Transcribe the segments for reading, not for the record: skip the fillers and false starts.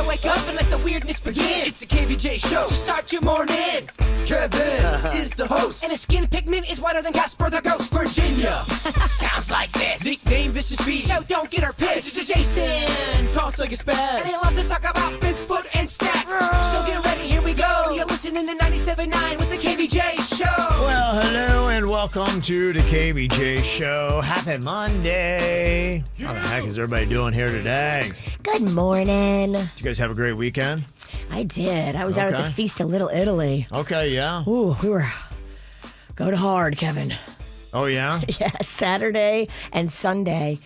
wake up and let the weirdness begin. It's the KVJ Show to start your morning. Kevin is the host, and his skin pigment is whiter than Casper the Ghost. Virginia sounds like this. Nickname Vicious Beast. So don't get her pissed. Jason called so you spell. And he loves to talk about Bigfoot and stats. So get ready, here we go. You're listening to 97.9 with the KVJ Show. Well, hello and welcome to the KVJ Show. Happy Monday. How the heck is everybody doing here today? Good morning. Did you guys have a great weekend? I did. I was out at the Feast of Little Italy. Okay, yeah. Ooh, we were going hard, Kevin. Oh, yeah? Yeah, Saturday and Sunday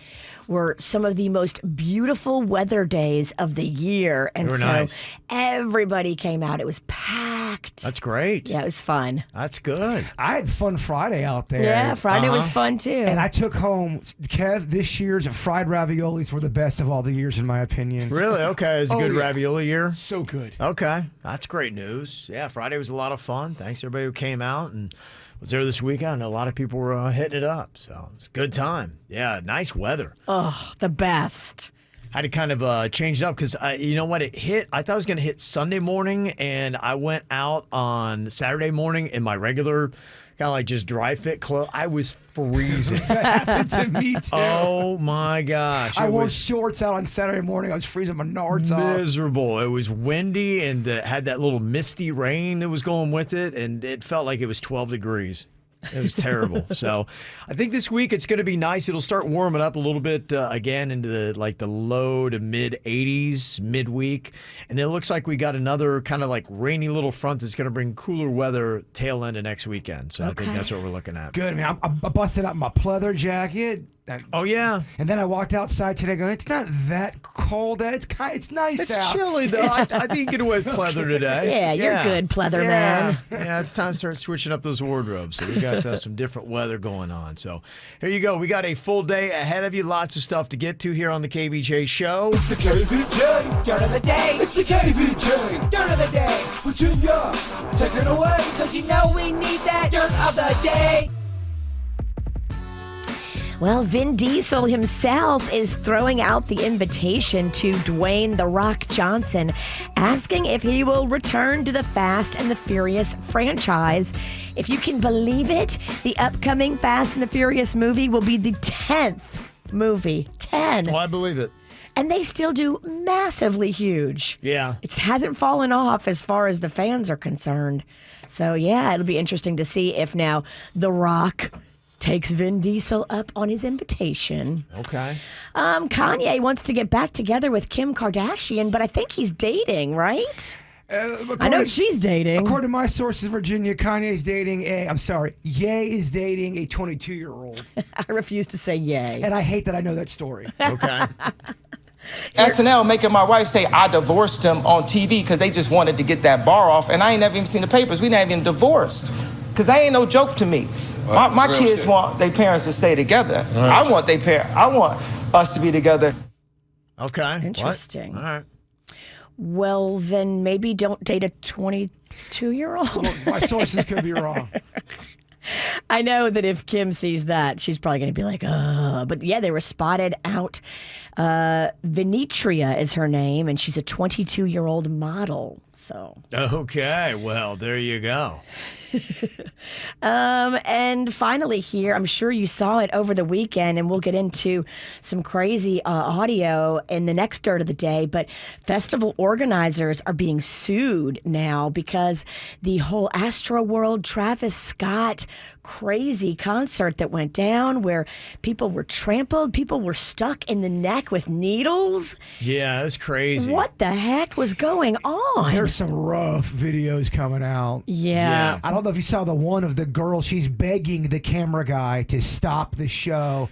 were some of the most beautiful weather days of the year. And they were so nice. Everybody came out. It was packed. That's great. Yeah, it was fun. That's good. I had fun Friday out there. Yeah, Friday was fun too. And I took home, Kev, this year's fried raviolis were the best of all the years, in my opinion. Really? Okay. It was a good ravioli year? So good. Okay. That's great news. Yeah, Friday was a lot of fun. Thanks to everybody who came out and was there this weekend. I know a lot of people were hitting it up, so it's a good time. Yeah, nice weather. Oh, the best. Had to kind of change it up because, you know what, it hit. I thought it was going to hit Sunday morning, and I went out on Saturday morning in my regular kind of like just dry fit clothes. I was freezing. That happened to me, too. Oh, my gosh. I wore shorts out on Saturday morning. I was freezing my nards off. Miserable. It was windy and had that little misty rain that was going with it, and it felt like it was 12 degrees. It was terrible. So I think this week it's going to be nice. It'll start warming up a little bit again into the low to mid 80s midweek. And then it looks like we got another kind of like rainy little front that's going to bring cooler weather tail end of next weekend. So I think that's what we're looking at. Good, man. I busted out my pleather jacket. Oh, yeah. And then I walked outside today going, it's not that cold. It's nice out. It's chilly, though. I think you can wear pleather today. Yeah, you're good, pleather man. Yeah, it's time to start switching up those wardrobes. So we got some different weather going on. So here you go. We got a full day ahead of you. Lots of stuff to get to here on the KVJ Show. It's the KVJ Dirt of the Day. It's the KVJ Dirt of the Day. Virginia, take it away. Because you know we need that Dirt of the Day. Well, Vin Diesel himself is throwing out the invitation to Dwayne "The Rock" Johnson, asking if he will return to the Fast and the Furious franchise. If you can believe it, the upcoming Fast and the Furious movie will be the 10th movie. 10. Well, I believe it. And they still do massively huge. Yeah. It hasn't fallen off as far as the fans are concerned. So, yeah, it'll be interesting to see if now The Rock takes Vin Diesel up on his invitation. Okay. Kanye wants to get back together with Kim Kardashian, but I think he's dating, right? I know she's dating. According to my sources, Virginia, Kanye's dating Ye is dating a 22-year-old. I refuse to say yay. And I hate that I know that story. Okay. SNL making my wife say I divorced him on TV because they just wanted to get that bar off, and I ain't never even seen the papers. We not even divorced because that ain't no joke to me. My kids want their parents to stay together. Right. I want us to be together. Okay. Interesting. What? All right. Well, then maybe don't date a 22-year-old. Well, my sources could be wrong. I know that if Kim sees that, she's probably going to be like, but yeah, they were spotted out. Venetria is her name, and she's a 22-year-old model. So Okay, well, there you go. And finally here, I'm sure you saw it over the weekend, and we'll get into some crazy audio in the next Dirt of the Day, but festival organizers are being sued now because the whole Astroworld Travis Scott crazy concert that went down where people were trampled, people were stuck in the neck with needles. Yeah, it was crazy. What the heck was going on? There's some rough videos coming out. Yeah. I don't know if you saw the one of the girl. She's begging the camera guy to stop the show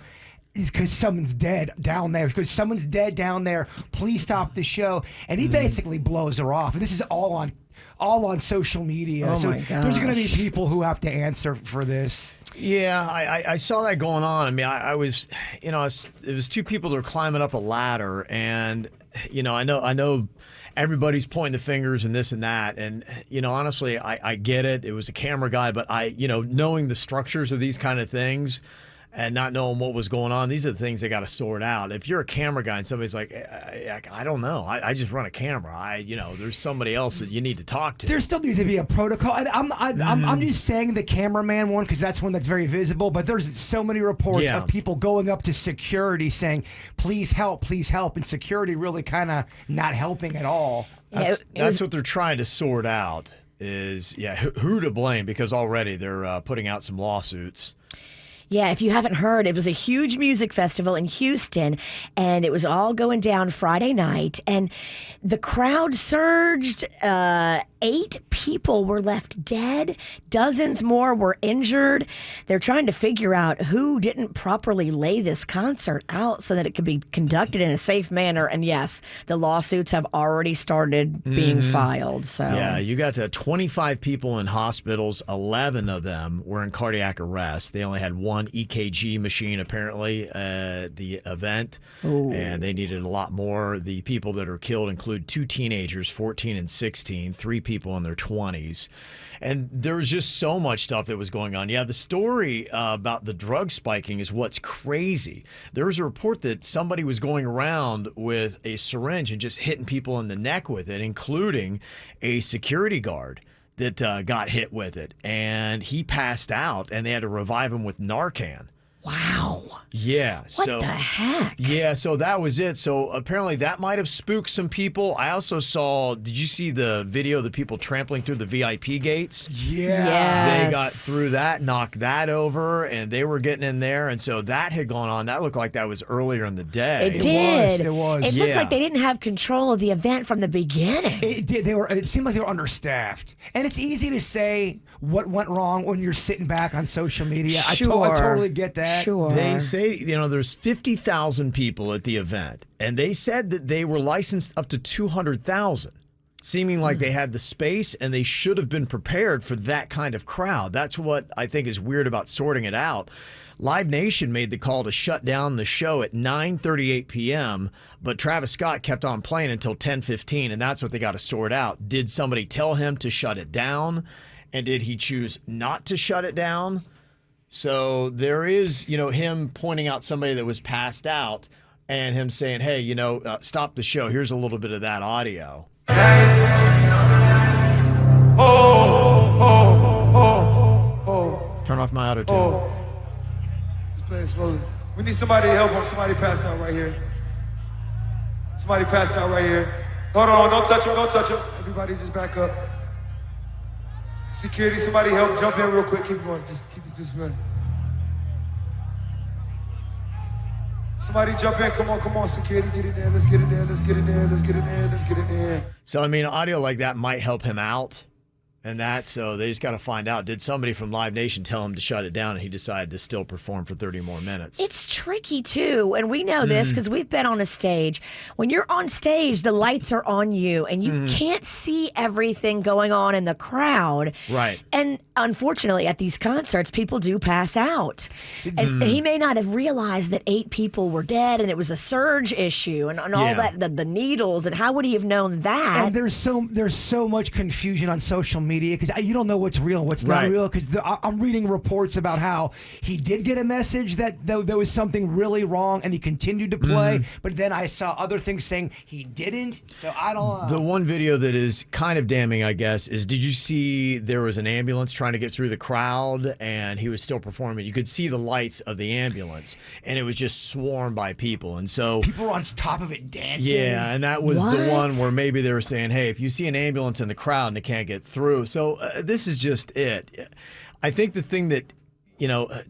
because someone's dead down there. Because someone's dead down there. Please stop the show. And he basically blows her off. And this is all on social media. Oh so my gosh. there's going to be people who have to answer for this. Yeah, I saw that going on. I mean, I was, it was two people that were climbing up a ladder, and I know everybody's pointing the fingers and this and that, and honestly, I get it. It was a camera guy, but knowing the structures of these kind of things, and not knowing what was going on. These are the things they got to sort out. If you're a camera guy and somebody's like, I don't know, I just run a camera. There's somebody else that you need to talk to. There still needs to be a protocol. And I'm just saying the cameraman one because that's one that's very visible. But there's so many reports of people going up to security saying, please help, and security really kind of not helping at all. That's what they're trying to sort out is, who to blame, because already they're putting out some lawsuits. Yeah, if you haven't heard, it was a huge music festival in Houston, and it was all going down Friday night, and the crowd surged. 8 people were left dead. Dozens more were injured. They're trying to figure out who didn't properly lay this concert out so that it could be conducted in a safe manner. And yes, the lawsuits have already started being filed. So yeah, you got 25 people in hospitals. 11 of them were in cardiac arrest. They only had one EKG machine apparently at the event. Ooh. And they needed a lot more. The people that are killed include 2 teenagers, 14 and 16, 3 people in their 20s. And there was just so much stuff that was going on. Yeah, the story about the drug spiking is what's crazy. There was a report that somebody was going around with a syringe and just hitting people in the neck with it, including a security guard that got hit with it. And he passed out, and they had to revive him with Narcan. Wow. Yeah. What the heck? Yeah, so that was it. So apparently that might have spooked some people. I also saw, did you see the video of the people trampling through the VIP gates? Yeah. Yes. They got through that, knocked that over, and they were getting in there. And so that had gone on. That looked like that was earlier in the day. It did. It was. It looked like they didn't have control of the event from the beginning. It did. It seemed like they were understaffed. And it's easy to say what went wrong when you're sitting back on social media. Sure. I totally get that. Sure. They say, there's 50,000 people at the event, and they said that they were licensed up to 200,000, seeming like they had the space and they should have been prepared for that kind of crowd. That's what I think is weird about sorting it out. Live Nation made the call to shut down the show at 9:38 p.m., but Travis Scott kept on playing until 10:15, and that's what they got to sort out. Did somebody tell him to shut it down, and did he choose not to shut it down? So there is, him pointing out somebody that was passed out and him saying, hey, stop the show. Here's a little bit of that audio. Turn off my auto tune. Just play it slowly. We need somebody to help him. Somebody passed out right here. Somebody passed out right here. Hold on, don't touch him, don't touch him. Everybody just back up. Security, somebody help jump in real quick. Keep going, just keep it just running. Somebody jump in, come on, security, get in there, let's get in there, let's get in there, let's get in there, let's get in there. So, audio like that might help him out. So they just got to find out, did somebody from Live Nation tell him to shut it down and he decided to still perform for 30 more minutes? It's tricky, too. And we know this because we've been on a stage. When you're on stage, the lights are on you and you can't see everything going on in the crowd. Right. And unfortunately, at these concerts, people do pass out. And he may not have realized that 8 people were dead and it was a surge issue and all that, the needles. And how would he have known that? And there's so much confusion on social media because you don't know what's real and what's not real. Because I'm reading reports about how he did get a message that there was something really wrong and he continued to play, but then I saw other things saying he didn't. So I don't. The one video that is kind of damning, I guess, is did you see there was an ambulance trying to get through the crowd and he was still performing? You could see the lights of the ambulance and it was just swarmed by people. And so people were on top of it dancing. Yeah, and that was the one where maybe they were saying, hey, if you see an ambulance in the crowd and it can't get through. So this is just it. I think the thing that,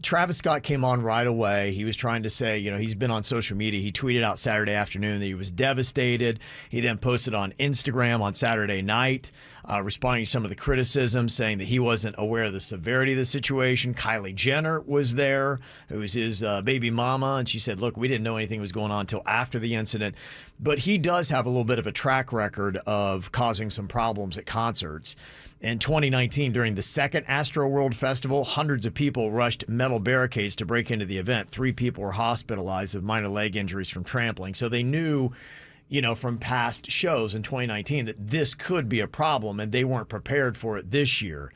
Travis Scott came on right away. He was trying to say, he's been on social media. He tweeted out Saturday afternoon that he was devastated. He then posted on Instagram on Saturday night, responding to some of the criticism, saying that he wasn't aware of the severity of the situation. Kylie Jenner was there, who was his baby mama, and she said, look, we didn't know anything was going on until after the incident. But he does have a little bit of a track record of causing some problems at concerts. In 2019, during the second Astroworld Festival, hundreds of people rushed metal barricades to break into the event. 3 people were hospitalized with minor leg injuries from trampling. So they knew, from past shows in 2019 that this could be a problem, and they weren't prepared for it this year.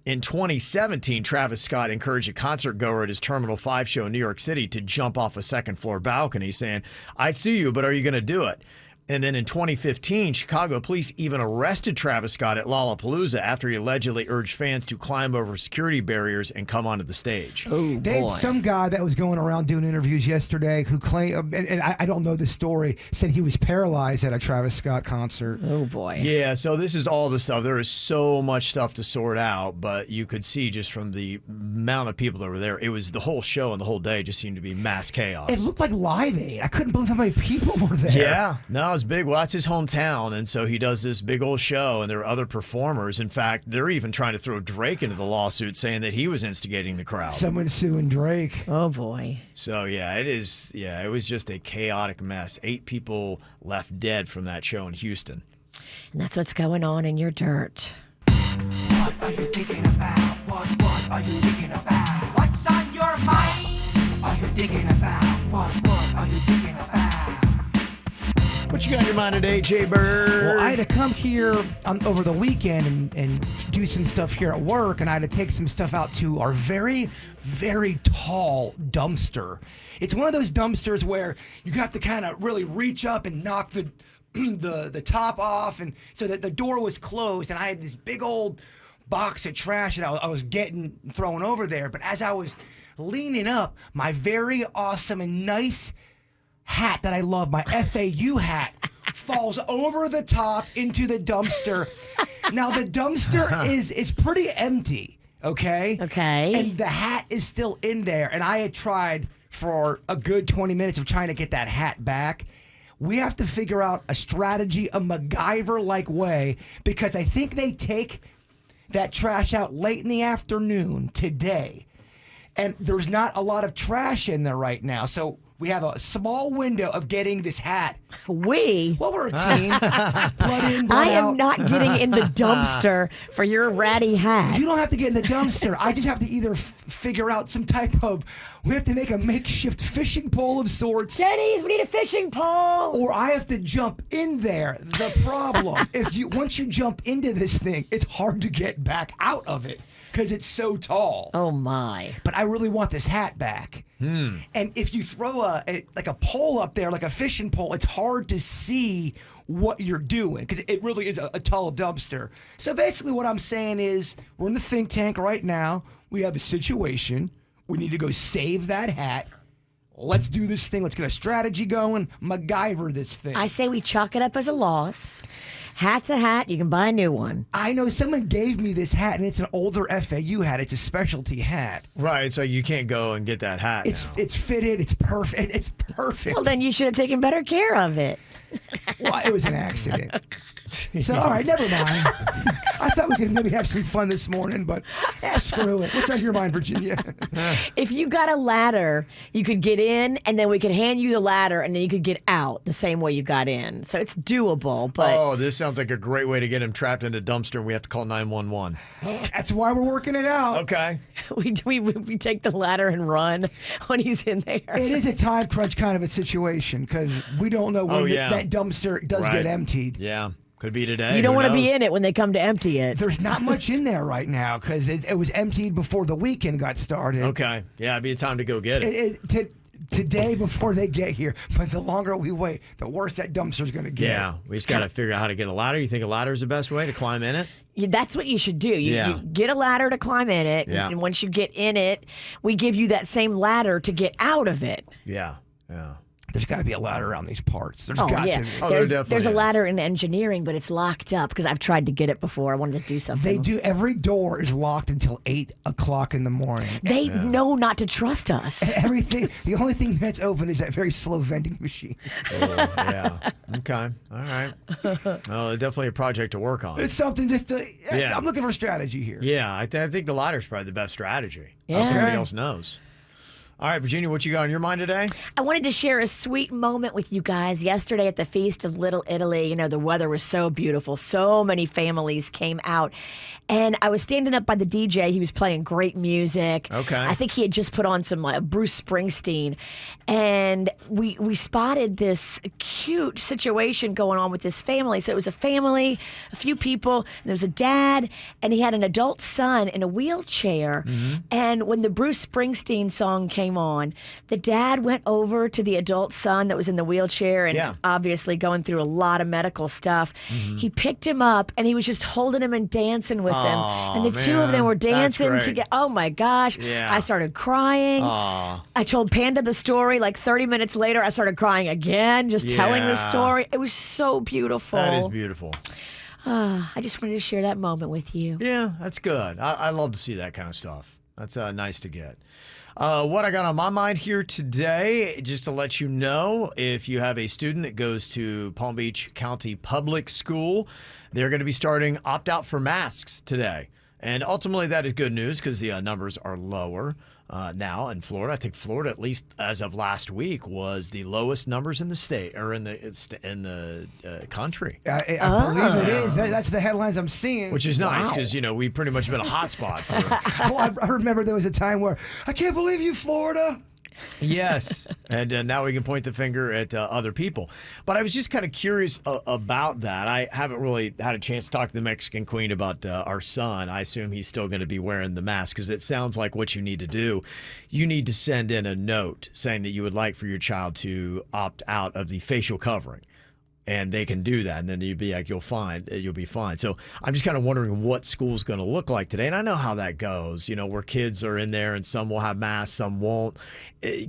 In 2017, Travis Scott encouraged a concert goer at his Terminal 5 show in New York City to jump off a second-floor balcony, saying, "I see you, but are you going to do it?" And then in 2015, Chicago police even arrested Travis Scott at Lollapalooza after he allegedly urged fans to climb over security barriers and come onto the stage. Oh, They had some guy that was going around doing interviews yesterday who claimed, and I don't know the story, said he was paralyzed at a Travis Scott concert. Oh, boy. Yeah, so this is all the stuff. There is so much stuff to sort out, but you could see just from the amount of people that were there, it was the whole show and the whole day just seemed to be mass chaos. It looked like Live Aid. I couldn't believe how many people were there. Yeah, no, it's big. Well, that's his hometown, and so he does this big old show, and there are other performers. In fact, they're even trying to throw Drake into the lawsuit, saying that he was instigating the crowd. Someone suing Drake. Oh, boy. So, yeah, it is. Yeah, it was just a chaotic mess. 8 people left dead from that show in Houston. And that's what's going on in your dirt. What are you thinking about? What are you thinking about? What's on your mind? Are you thinking about? What are you thinking about? What you got in your mind today, Jay Bird? Well, I had to come here over the weekend and do some stuff here at work, and I had to take some stuff out to our very, very tall dumpster. It's one of those dumpsters where you have to kind of really reach up and knock the the top off, and so that the door was closed, and I had this big old box of trash that I was getting thrown over there. But as I was leaning up, my very awesome and nice hat that I love, my FAU hat, falls over the top into the dumpster. Now the dumpster is pretty empty, okay? Okay. And the hat is still in there, and I had tried for a good 20 minutes of trying to get that hat back. We have to figure out a strategy, a MacGyver-like way, because I think they take that trash out late in the afternoon today, and there's not a lot of trash in there right now, so we have a small window of getting this hat. Well, we're a team. Blood in, blood I am out. not getting in the dumpster for your ratty hat. You don't have to get in the dumpster. I just have to either figure out some type of. We have to make a makeshift fishing pole of sorts. Denny's, we need a fishing pole. Or I have to jump in there. The problem, once you jump into this thing, it's hard to get back out of it because it's so tall. Oh, my. But I really want this hat back. And if you throw a pole up there, like a fishing pole, it's hard to see what you're doing because it really is a tall dumpster. So basically what I'm saying is we're in the think tank right now. We have a situation. We need to go save that hat. Let's do this thing. Let's get a strategy going. MacGyver this thing. I say we chalk it up as a loss. Hat's a hat. You can buy a new one. I know someone gave me this hat, and it's an older FAU hat. It's a specialty hat. Right, so you can't go and get that hat now. It's fitted. It's perfect. It's perfect. Well, then you should have taken better care of it. Well, it was an accident. So, all right, never mind. I thought we could maybe have some fun this morning, but screw it. What's on your mind, Virginia? If you got a ladder, you could get in, and then we could hand you the ladder, and then you could get out the same way you got in. So it's doable. But Oh, this sounds like a great way to get him trapped in a dumpster, and we have to call 911. That's why we're working it out. Okay. we take the ladder and run when he's in there. It is a time crunch kind of a situation because we don't know when that dumpster does get emptied. Yeah. Could be today. You don't Who want to be knows? in it when they come to empty it. There's not much in there right now because it was emptied before the weekend got started. Okay. Yeah, it'd be a time to go get it. Today before they get here, but the longer we wait, the worse that dumpster's going to get. Yeah, we just got to figure out how to get a ladder. You think a ladder is the best way to climb in it? That's what you should do. You get a ladder to climb in it, and once you get in it, we give you that same ladder to get out of it. Yeah. There's got to be a ladder around these parts. There's got to be. Oh, there definitely there's a is. ladder in engineering, but it's locked up because I've tried to get it before. I wanted to do something. They do. Every door is locked until 8 o'clock in the morning. They know not to trust us. Everything. The only thing that's open is that very slow vending machine. Oh, yeah. Okay. All right. Well, definitely a project to work on. It's something just to. Yeah. I'm looking for strategy here. Yeah, I think the ladder's probably the best strategy. Yeah. Somebody else knows. All right, Virginia, what you got on your mind today? I wanted to share a sweet moment with you guys yesterday at the Feast of Little Italy. You know, the weather was so beautiful. So many families came out. And I was standing up by the DJ. He was playing great music. Okay. I think he had just put on some Bruce Springsteen. And we spotted this cute situation going on with this family. So it was a family, a few people. And there was a dad, and he had an adult son in a wheelchair. Mm-hmm. And when the Bruce Springsteen song came on, the dad went over to the adult son that was in the wheelchair and obviously going through a lot of medical stuff. Mm-hmm. He picked him up and he was just holding him and dancing with him. And the two of them man. were That's dancing great. together. Oh my gosh. Yeah. I started crying. I told Panda the story. Like 30 minutes later, I started crying again, just telling the Yeah. story. It was so beautiful. That is beautiful. I just wanted to share that moment with you. Yeah, that's good. I love to see that kind of stuff. That's nice to get. What I got on my mind here today, just to let you know, if you have a student that goes to Palm Beach County Public School, they're going to be starting opt-out for masks today. And ultimately, that is good news because the numbers are lower now in Florida. I think Florida, at least as of last week, was the lowest numbers in the state or in the country. I believe it is. That's the headlines I'm seeing. Which is nice because, we've pretty much been a hot spot for I remember there was a time where, I can't believe you, Florida. Yes, and now we can point the finger at other people. But I was just kind of curious about that. I haven't really had a chance to talk to the Mexican Queen about our son. I assume he's still going to be wearing the mask because it sounds like what you need to do. You need to send in a note saying that you would like for your child to opt out of the facial covering. And they can do that, and then you'll be like, you'll be fine. So I'm just kind of wondering what school's going to look like today. And I know how that goes, where kids are in there and some will have masks, some won't.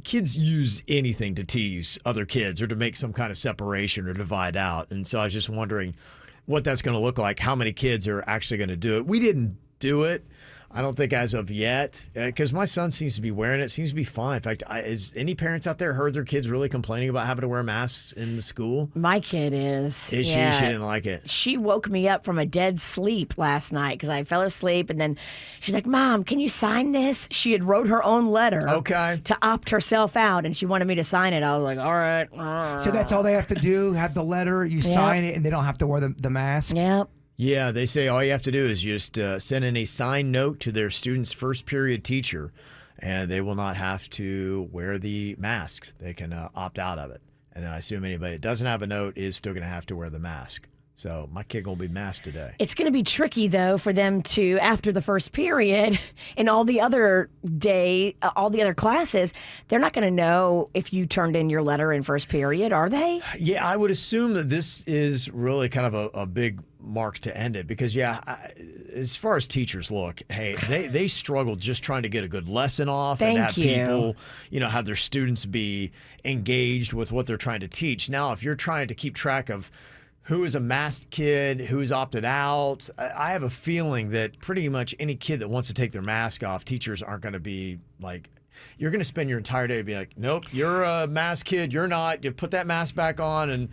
Kids use anything to tease other kids or to make some kind of separation or divide out. And so I was just wondering what that's going to look like, how many kids are actually going to do it. We didn't do it. I don't think as of yet, because my son seems to be wearing it. Seems to be fine. In fact, is any parents out there heard their kids really complaining about having to wear masks in the school? My kid is. Is she? She didn't like it. She woke me up from a dead sleep last night because I fell asleep, and then she's like, "Mom, can you sign this?" She had wrote her own letter to opt herself out, and she wanted me to sign it. I was like, "All right." So that's all they have to do, have the letter, you sign it, and they don't have to wear the mask? Yep. Yeah, they say all you have to do is just send in a signed note to their student's first period teacher, and they will not have to wear the mask. They can opt out of it. And then I assume anybody that doesn't have a note is still going to have to wear the mask. So my kid going to be masked today. It's going to be tricky, though, for them to, after the first period and all the other all the other classes, they're not going to know if you turned in your letter in first period, are they? Yeah, I would assume that this is really kind of a big mark to end it because, as far as teachers look, hey, they struggle just trying to get a good lesson off and have people, have their students be engaged with what they're trying to teach. Now, if you're trying to keep track of who is a masked kid, who's opted out, I have a feeling that pretty much any kid that wants to take their mask off, teachers aren't going to be like, you're going to spend your entire day be like, nope, you're a masked kid, you're not. You put that mask back on and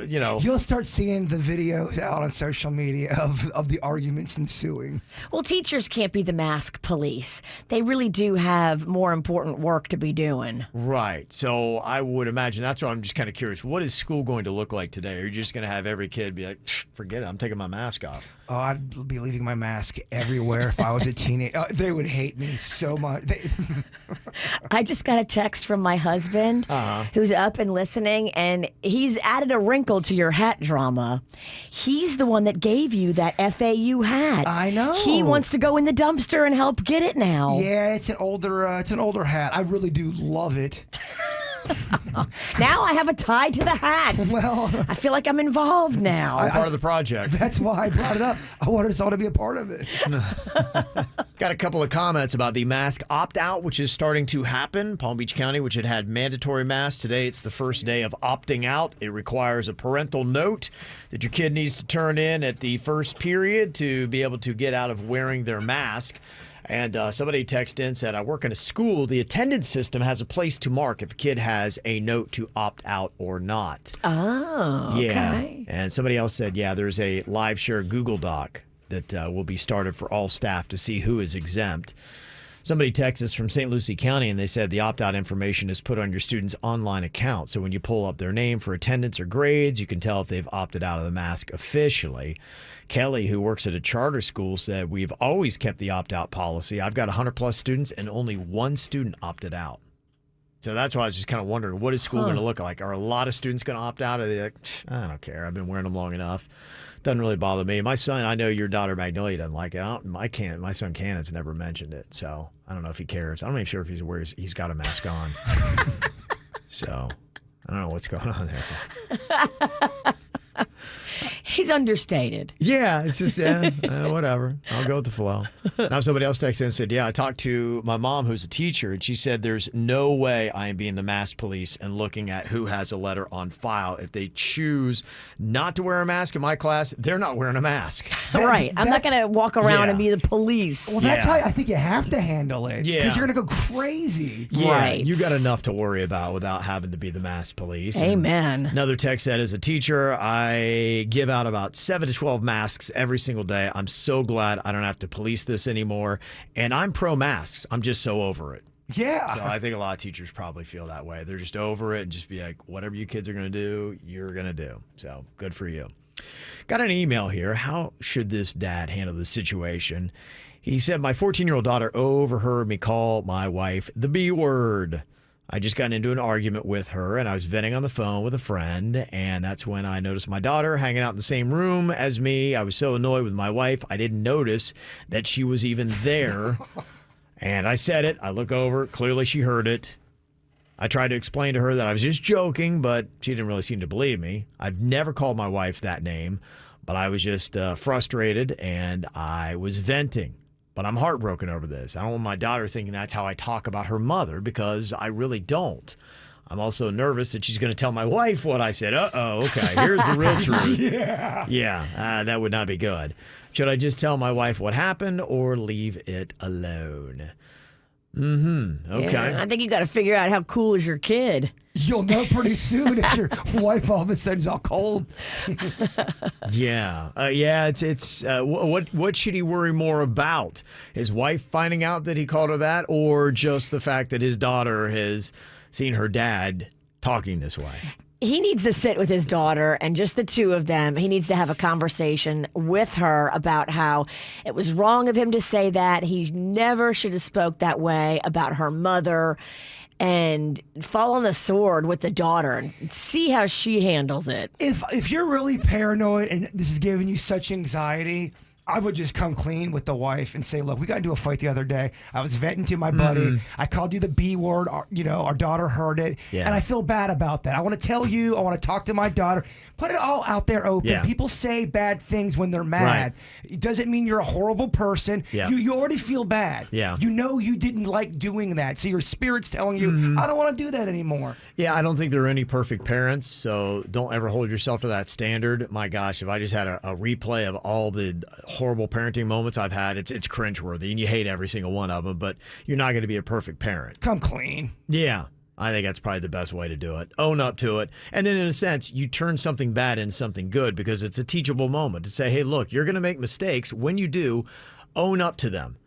You'll start seeing the videos out on social media of the arguments ensuing. Well, teachers can't be the mask police. They really do have more important work to be doing. Right. So I would imagine that's why I'm just kind of curious. What is school going to look like today? Are you just going to have every kid be like, forget it, I'm taking my mask off? Oh, I'd be leaving my mask everywhere if I was a teenager. They would hate me so much. I just got a text from my husband who's up and listening, and he's added a wrinkle to your hat drama. He's the one that gave you that FAU hat. I know. He wants to go in the dumpster and help get it now. Yeah, it's an older hat. I really do love it. Now I have a tie to the hat. Well, I feel like I'm involved now. I'm part of the project. That's why I brought it up. I wanted us all to be a part of it. Got a couple of comments about the mask opt-out, which is starting to happen. Palm Beach County, which had mandatory masks. Today, it's the first day of opting out. It requires a parental note that your kid needs to turn in at the first period to be able to get out of wearing their mask. And somebody texted in and said, I work in a school. The attendance system has a place to mark if a kid has a note to opt out or not. Oh, yeah. okay. And somebody else said, there's a live share Google Doc that will be started for all staff to see who is exempt. Somebody texted us from St. Lucie County, and they said the opt-out information is put on your student's online account. So when you pull up their name for attendance or grades, you can tell if they've opted out of the mask officially. Kelly, who works at a charter school, said, we've always kept the opt-out policy. I've got 100-plus students, and only one student opted out. So that's why I was just kind of wondering, what is school going to look like? Are a lot of students going to opt out? Or are they like, I don't care. I've been wearing them long enough. Doesn't really bother me. My son, I know your daughter Magnolia doesn't like it. My son Cannon's never mentioned it. So I don't know if he cares. I'm not even sure if he's got a mask on. So I don't know what's going on there. He's understated. Yeah, it's just, whatever. I'll go with the flow. Now somebody else texted and said, I talked to my mom who's a teacher, and she said there's no way I am being the mask police and looking at who has a letter on file. If they choose not to wear a mask in my class, they're not wearing a mask. Right. I'm not going to walk around and be the police. Well, that's how I think you have to handle it. Yeah. Because you're going to go crazy. Yeah, right. You got enough to worry about without having to be the mask police. Amen. And another text said, as a teacher, I give out about 7 to 12 masks every single day. I'm so glad I don't have to police this anymore. And I'm pro masks. I'm just so over it. Yeah. So I think a lot of teachers probably feel that way. They're just over it and just be like, whatever you kids are going to do, you're going to do. So good for you. Got an email here. How should this dad handle the situation? He said, my 14-year-old daughter overheard me call my wife the B word. I just got into an argument with her, and I was venting on the phone with a friend, and that's when I noticed my daughter hanging out in the same room as me. I was so annoyed with my wife, I didn't notice that she was even there. And I said it. I look over. Clearly, she heard it. I tried to explain to her that I was just joking, but she didn't really seem to believe me. I've never called my wife that name, but I was just frustrated, and I was venting. But I'm heartbroken over this. I don't want my daughter thinking that's how I talk about her mother, because I really don't. I'm also nervous that she's going to tell my wife what I said. Okay, here's the real truth. Yeah, that would not be good. Should I just tell my wife what happened or leave it alone? Okay. Yeah, I think you got to figure out how cool is your kid. You'll know pretty soon if your wife all of a sudden is all cold. What should he worry more about? His wife finding out that he called her that, or just the fact that his daughter has seen her dad talking this way? He needs to sit with his daughter, and just the two of them. He needs to have a conversation with her about how it was wrong of him to say that. He never should have spoke that way about her mother, and fall on the sword with the daughter and see how she handles it. If you're really paranoid and this is giving you such anxiety, I would just come clean with the wife and say, look, we got into a fight the other day. I was venting to my buddy. I called you the B word. Our daughter heard it. Yeah. And I feel bad about that. I want to tell you. I want to talk to my daughter. Put it all out there open. Yeah. People say bad things when they're mad. Right. It doesn't mean you're a horrible person. Yeah. You already feel bad. Yeah. You know you didn't like doing that. So your spirit's telling you, I don't want to do that anymore. Yeah, I don't think there are any perfect parents. So don't ever hold yourself to that standard. My gosh, if I just had a replay of all the horrible parenting moments I've had, it's cringeworthy, and you hate every single one of them, but you're not going to be a perfect parent. Come clean. Yeah. I think that's probably the best way to do it. Own up to it. And then in a sense, you turn something bad into something good, because it's a teachable moment to say, hey, look, you're going to make mistakes. When you do, own up to them.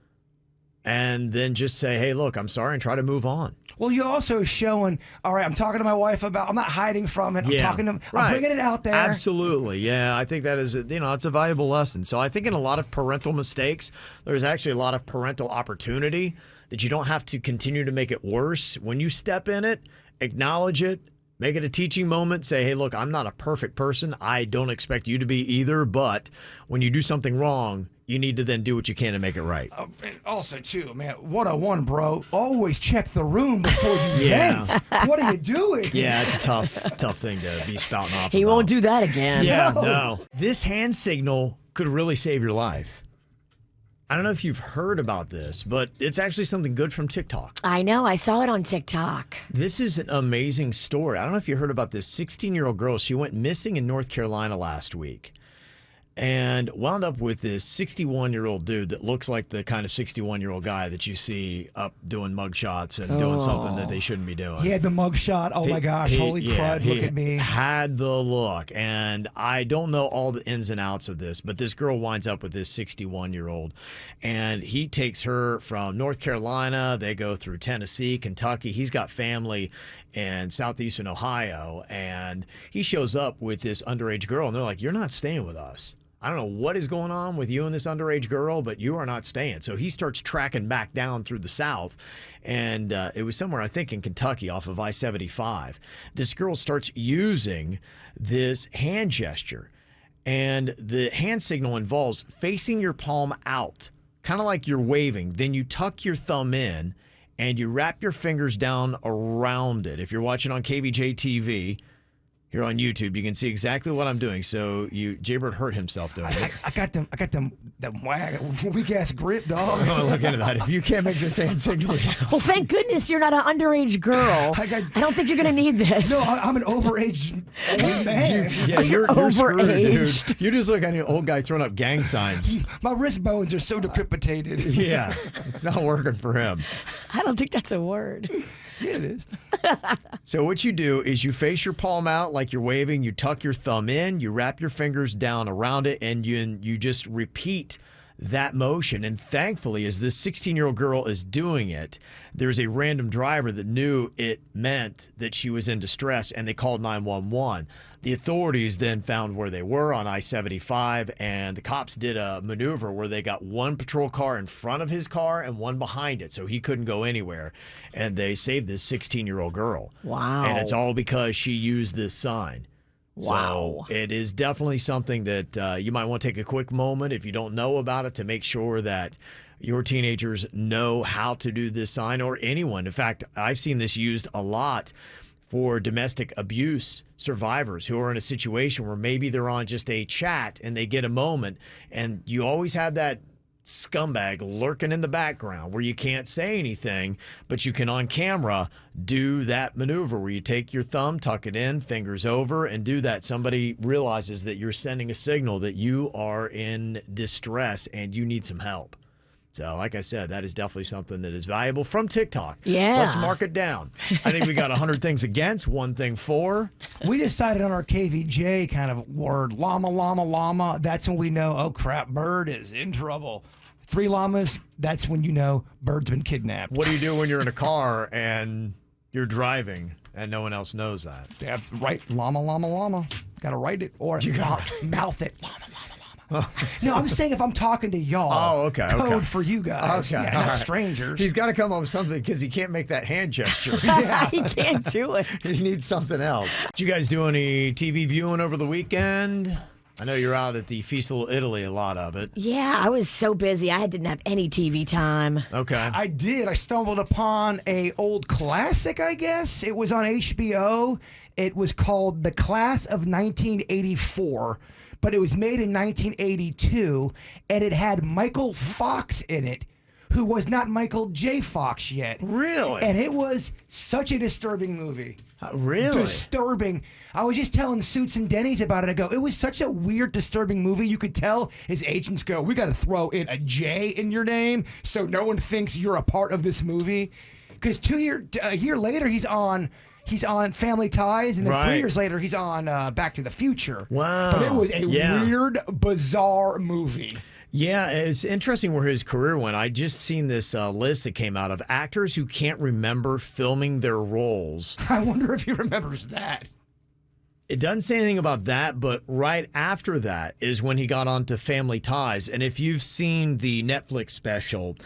And then just say, hey, look, I'm sorry, and try to move on. Well, you're also showing, all right, I'm talking to my wife about, I'm not hiding from it. I'm talking to, I'm bringing it out there. Absolutely. Yeah, I think that is, it's a valuable lesson. So I think in a lot of parental mistakes, there's actually a lot of parental opportunity that you don't have to continue to make it worse. When you step in it, acknowledge it, make it a teaching moment. Say, hey, look, I'm not a perfect person. I don't expect you to be either. But when you do something wrong, you need to then do what you can to make it right. And also, too, man, 101, bro. Always check the room before you vent. What are you doing? Yeah, it's a tough thing to be spouting off He about. won't do that again. Yeah, no. This hand signal could really save your life. I don't know if you've heard about this, but it's actually something good from TikTok. I know. I saw it on TikTok. This is an amazing story. I don't know if you heard about this 16-year-old girl. She went missing in North Carolina last week. and wound up with this 61-year-old dude that looks like the kind of 61-year-old guy that you see up doing mugshots and doing something that they shouldn't be doing. He had the mugshot. Oh my gosh, holy crud, look at me. Had the look, and I don't know all the ins and outs of this, but this girl winds up with this 61-year-old, and he takes her from North Carolina. They go through Tennessee, Kentucky. He's got family in southeastern Ohio, and he shows up with this underage girl, and they're like, "You're not staying with us. I don't know what is going on with you and this underage girl, but you are not staying." So he starts tracking back down through the South, and it was somewhere, I think, in Kentucky off of I-75. This girl starts using this hand gesture, and the hand signal involves facing your palm out, kind of like you're waving. Then you tuck your thumb in, and you wrap your fingers down around it. If you're watching on KVJ TV, here on YouTube, you can see exactly what I'm doing. So Jaybird hurt himself doing it. I got them weak ass grip, dog. I'm gonna look into that. If you can't make this hand signal, yes. Well, thank goodness you're not an underage girl. I don't think you're gonna need this. No, I'm an overage old man. You're screwed, dude. You just look like an old guy throwing up gang signs. My wrist bones are so decrepitated. Yeah, it's not working for him. I don't think that's a word. Yeah, it is. So what you do is you face your palm out like you're waving, you tuck your thumb in, you wrap your fingers down around it, and you just repeat that motion. And thankfully, as this 16-year-old girl is doing it, there's a random driver that knew it meant that she was in distress, and they called 911. The authorities then found where they were on I-75, and the cops did a maneuver where they got one patrol car in front of his car and one behind it, so he couldn't go anywhere. And they saved this 16-year-old girl. Wow. And it's all because she used this sign. Wow. So it is definitely something that you might want to take a quick moment, if you don't know about it, to make sure that your teenagers know how to do this sign, or anyone. In fact, I've seen this used a lot for domestic abuse survivors who are in a situation where maybe they're on just a chat and they get a moment, and you always have that scumbag lurking in the background where you can't say anything, but you can on camera do that maneuver where you take your thumb, tuck it in, fingers over, and do that. Somebody realizes that you're sending a signal that you are in distress and you need some help. So, like I said, that is definitely something that is valuable from TikTok. Yeah. Let's mark it down. I think we got 100 things against, one thing for. We decided on our KVJ kind of word, llama, llama, llama. That's when we know, oh crap, Bird is in trouble. 3 llamas, that's when you know Bird's been kidnapped. What do you do when you're in a car and you're driving and no one else knows that? That's right, llama, llama, llama. Got to write it or mouth it. Llama, llama, llama. No, I'm saying if I'm talking to y'all. Oh, okay. Code for you guys. Okay. Yeah, not strangers. He's got to come up with something because he can't make that hand gesture. He can't do it. He needs something else. Did you guys do any TV viewing over the weekend? I know you're out at the Feast of Italy, a lot of it. Yeah, I was so busy. I didn't have any TV time. Okay. I did. I stumbled upon a old classic, I guess. It was on HBO. It was called The Class of 1984, but it was made in 1982, and it had Michael Fox in it, who was not Michael J. Fox yet. Really? And it was such a disturbing movie. Really? Disturbing. I was just telling Suits and Denny's about it. I go, it was such a weird, disturbing movie. You could tell his agents go, we got to throw in a J in your name so no one thinks you're a part of this movie. Because a year later, he's on Family Ties, and then 3 years later, he's on Back to the Future. Wow. But it was a weird, bizarre movie. Yeah, it's interesting where his career went. I just seen this list that came out of actors who can't remember filming their roles. I wonder if he remembers that. It doesn't say anything about that, but right after that is when he got onto Family Ties. And if you've seen the Netflix special,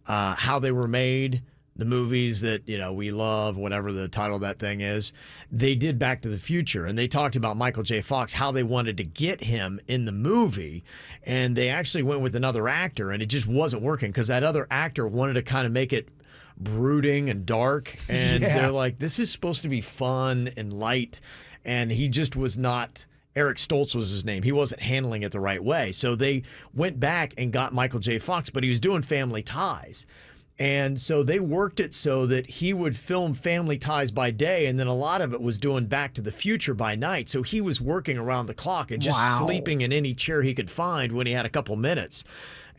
How They Were Made, the movies that, we love, whatever the title of that thing is, they did Back to the Future, and they talked about Michael J. Fox, how they wanted to get him in the movie, and they actually went with another actor, and it just wasn't working because that other actor wanted to kind of make it brooding and dark, and they're like, this is supposed to be fun and light, and he just was not. Eric Stoltz was his name. He wasn't handling it the right way, so they went back and got Michael J. Fox, but he was doing Family Ties. And so they worked it so that he would film Family Ties by day, and then a lot of it was doing Back to the Future by night. So he was working around the clock and just sleeping in any chair he could find when he had a couple minutes.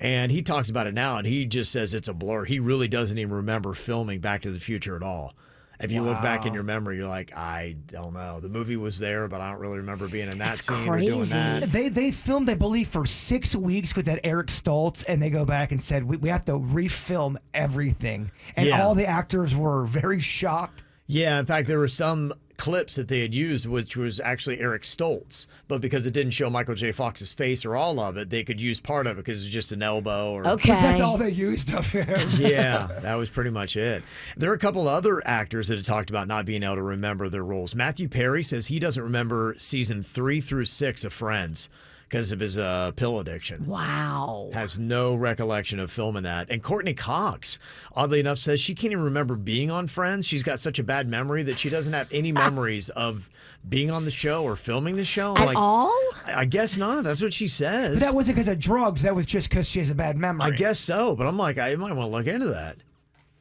And he talks about it now, and he just says it's a blur. He really doesn't even remember filming Back to the Future at all. If you look back in your memory, you're like, I don't know. The movie was there, but I don't really remember being in that scene or doing that. They filmed, I believe, for 6 weeks with that Eric Stoltz, and they go back and said, we have to refilm everything. And all the actors were very shocked. Yeah, in fact, there were some clips that they had used, which was actually Eric Stoltz, but because it didn't show Michael J. Fox's face or all of it, they could use part of it because it was just an elbow. Or okay, that's all they used of him. Yeah, that was pretty much it. There are a couple other actors that have talked about not being able to remember their roles. Matthew Perry says he doesn't remember season 3 through 6 of Friends because of his pill addiction. Wow. Has no recollection of filming that. And Courtney Cox, oddly enough, says she can't even remember being on Friends. She's got such a bad memory that she doesn't have any memories of being on the show or filming the show. At all? I guess not. That's what she says. But that wasn't because of drugs. That was just because she has a bad memory. I guess so. But I'm like, I might want to look into that.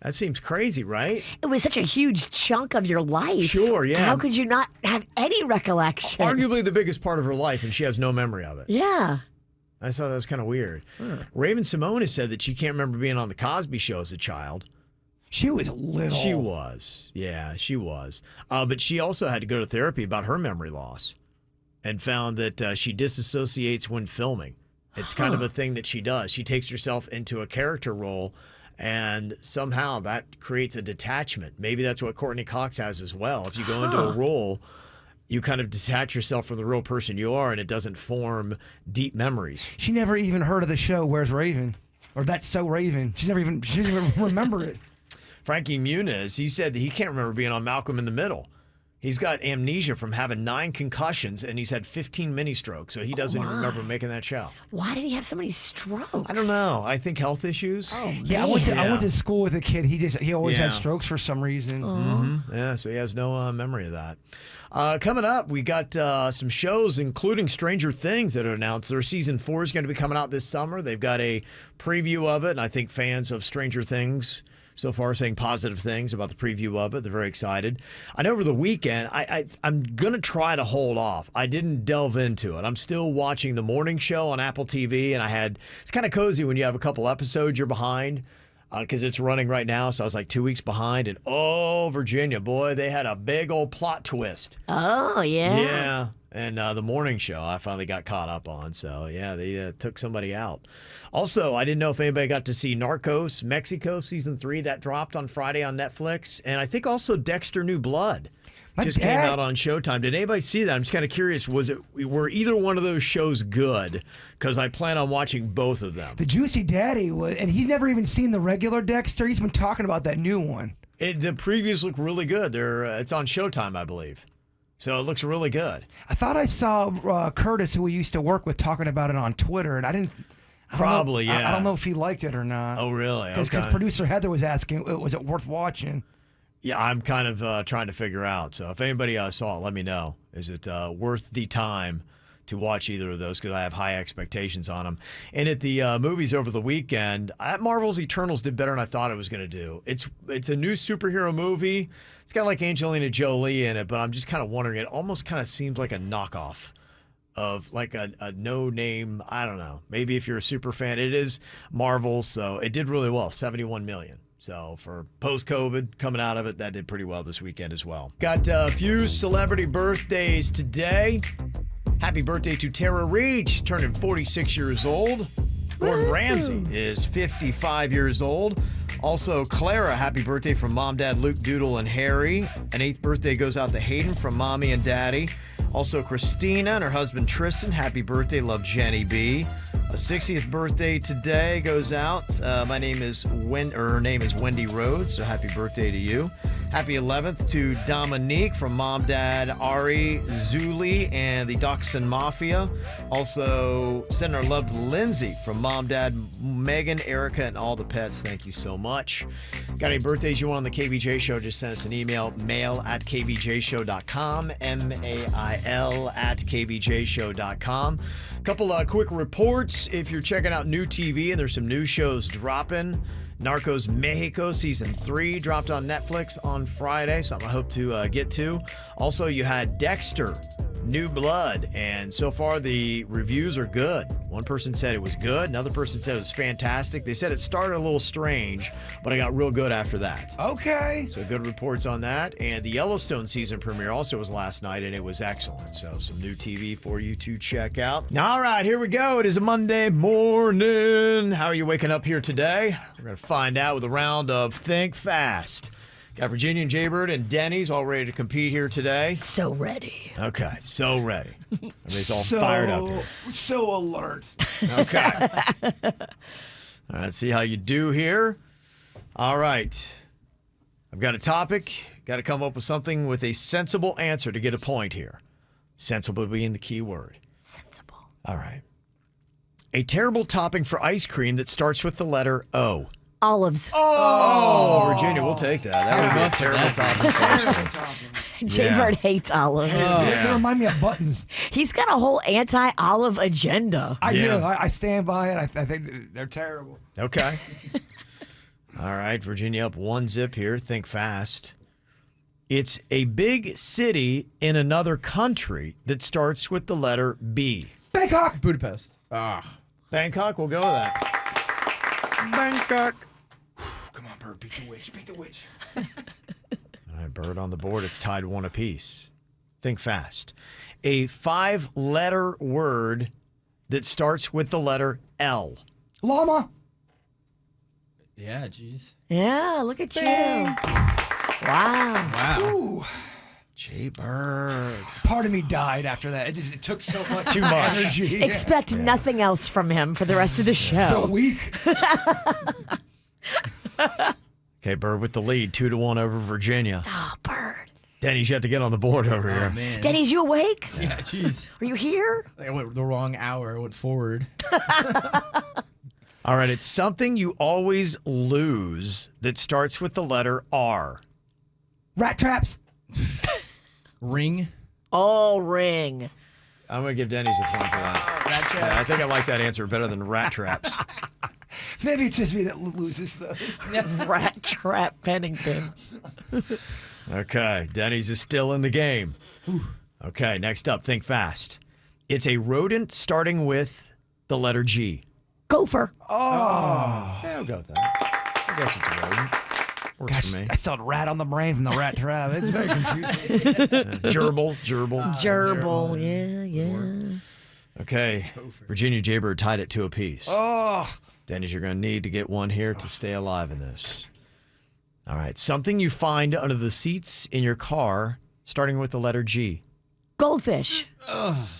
That seems crazy, right? It was such a huge chunk of your life. Sure, yeah. How could you not have any recollection? Arguably the biggest part of her life, and she has no memory of it. Yeah. I thought that was kind of weird. Raven Simone has said that she can't remember being on The Cosby Show as a child. She was little. She was. Yeah, she was. But she also had to go to therapy about her memory loss and found that she disassociates when filming. It's kind of a thing that she does. She takes herself into a character role, and somehow that creates a detachment. Maybe that's what Courtney Cox has as well. If you go into a role, you kind of detach yourself from the real person you are, and it doesn't form deep memories. She never even heard of the show Where's Raven? Or That's So Raven. She didn't even remember it. Frankie Muniz, he said that he can't remember being on Malcolm in the Middle. He's got amnesia from having 9 concussions, and he's had 15 mini strokes, so he doesn't even remember making that show. Why did he have so many strokes? I don't know. I think health issues. Oh, man. Yeah, I went to school with a kid. He always had strokes for some reason. Yeah, so he has no memory of that. Coming up, we got some shows, including Stranger Things, that are announced. Their season 4 is going to be coming out this summer. They've got a preview of it, and I think fans of Stranger Things so far saying positive things about the preview of it. They're very excited. I know over the weekend, I'm going to try to hold off. I didn't delve into it. I'm still watching the morning show on Apple TV, and it's kind of cozy when you have a couple episodes you're behind because it's running right now. So I was like 2 weeks behind, and Virginia, boy, they had a big old plot twist. Oh, yeah. Yeah. And the morning show I finally got caught up on. So, yeah, they took somebody out. Also, I didn't know if anybody got to see Narcos Mexico Season 3. That dropped on Friday on Netflix. And I think also Dexter New Blood just came out on Showtime. Did anybody see that? I'm just kind of curious. Were either one of those shows good? Because I plan on watching both of them. The Juicy Daddy and he's never even seen the regular Dexter. He's been talking about that new one. The previews look really good. It's on Showtime, I believe. So it looks really good. I thought I saw Curtis, who we used to work with, talking about it on Twitter, and I don't know if he liked it or not. Oh, really? Because producer Heather was asking, was it worth watching? Yeah, I'm kind of trying to figure out. So if anybody saw it, let me know. Is it worth the time to watch either of those? Because I have high expectations on them. And at the movies over the weekend, Marvel's Eternals did better than I thought it was going to do. It's a new superhero movie. It's got like Angelina Jolie in it, but I'm just kind of wondering. It almost kind of seems like a knockoff of like a no-name, I don't know. Maybe if you're a super fan, it is Marvel, so it did really well, $71 million. So for post-COVID, coming out of it, that did pretty well this weekend as well. Got a few celebrity birthdays today. Happy birthday to Tara Reid. She's turning 46 years old. Gordon Ramsay is 55 years old. Also, Clara, happy birthday from Mom, Dad, Luke, Doodle, and Harry. An 8th birthday goes out to Hayden from Mommy and Daddy. Also, Christina and her husband Tristan, happy birthday. Love Jenny B. A 60th birthday today goes out. Her name is Wendy Rhodes, so happy birthday to you. Happy 11th to Dominique from Mom, Dad, Ari, Zuli, and the Dachshund Mafia. Also, send our love to Lindsay from Mom, Dad, Megan, Erica, and all the pets. Thank you so much. Got any birthdays you want on the KVJ Show? Just send us an email, mail@kvjshow.com, mail@kvjshow.com. Couple quick reports. If you're checking out new TV and there's some new shows dropping, Narcos Mexico Season 3 dropped on Netflix on Friday, something I hope to get to. Also, you had Dexter, New Blood, and so far the reviews are good. One person said it was good, another person said it was fantastic. They said it started a little strange, but it got real good after that. Okay. So good reports on that. And the Yellowstone season premiere also was last night, and it was excellent. So some new TV for you to check out. All right, here we go. It is a Monday morning. How are you waking up here today? We're going to find out with a round of Think Fast. Got Virginia and Jaybird and Denny's all ready to compete here today. So ready. Okay, so ready. Everybody's all fired up here. So alert. Okay. All right, let's see how you do here. All right. I've got a topic. Got to come up with something with a sensible answer to get a point here. Sensible being the key word. Sensible. All right. A terrible topping for ice cream that starts with the letter O. Olives. Oh, Virginia, we'll take that. That would be a terrible topping for ice cream. Jaybird hates olives. They remind me of buttons. He's got a whole anti-olive agenda. I do. Yeah. I stand by it. I think they're terrible. Okay. All right, Virginia up 1-0 here. Think fast. It's a big city in another country that starts with the letter B. Bangkok. Budapest. Bangkok, we'll go with that. Bangkok. Come on, Bird. Beat the witch. Beat the witch. All right, Bird on the board. It's tied 1 apiece. Think fast. A 5-letter word that starts with the letter L. Llama. Yeah, jeez. Yeah, look at you. Wow. Wow. Ooh. Jaybird. Part of me died after that. It took so much. Too much. energy. Expect nothing else from him for the rest of the The show. week. Okay, Bird with the lead. 2-1 over Virginia. Oh, Bird. Denny's yet to get on the board over here. Man. Denny's, you awake? Yeah, jeez. Are you here? I went the wrong hour. I went forward. All right, it's something you always lose that starts with the letter R. Rat traps. Ring. Oh, ring. I'm going to give Denny's a point for that. Rat traps. Yeah, I think I like that answer better than rat traps. Maybe it's just me that loses those. Rat trap Pennington. Okay, Denny's is still in the game. Okay, next up, think fast. It's a rodent starting with the letter G. Gopher. Yeah, I'll go with that. I guess it's a rodent. Works Gosh, for me. I still had rat on the brain from the rat trap. It's very confusing. Gerbil. Gerbil. Yeah. Okay, Virginia Jaybird tied it 2 apiece. Oh. Denny's, you're going to need to get one here to stay alive in this. All right, something you find under the seats in your car starting with the letter G. Goldfish.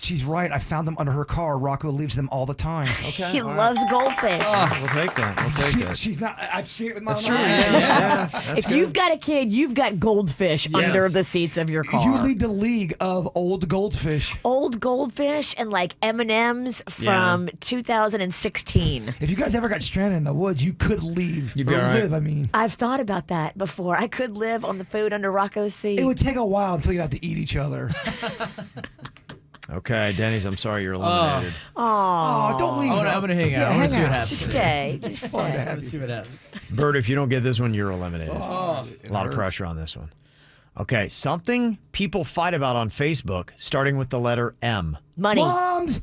She's right. I found them under her car. Rocco leaves them all the time. Okay, He all right. loves goldfish. We'll take that. We'll take that. She's not. I've seen it with my That's own true. eyes. Yeah. That's If good. you've got a kid, you've got goldfish under the seats of your car. You lead the league of old goldfish. Old goldfish and like M&Ms from 2016. If you guys ever got stranded in the woods, you could leave. You'd be or all right. live, I mean. I've thought about that before. I could live on the food under Rocco's seat. It would take a while until you'd have to eat each other. Okay, Denny's, I'm sorry you're eliminated. Oh, don't leave. I'm though. gonna hang out. Yeah, I want hang to see what out. happens. Just stay. Just Fun to stay. have Let's see what happens. Bird, if you don't get this one, you're eliminated. Oh. A lot of pressure on this one. Okay, something people fight about on Facebook starting with the letter M. Money. Moms.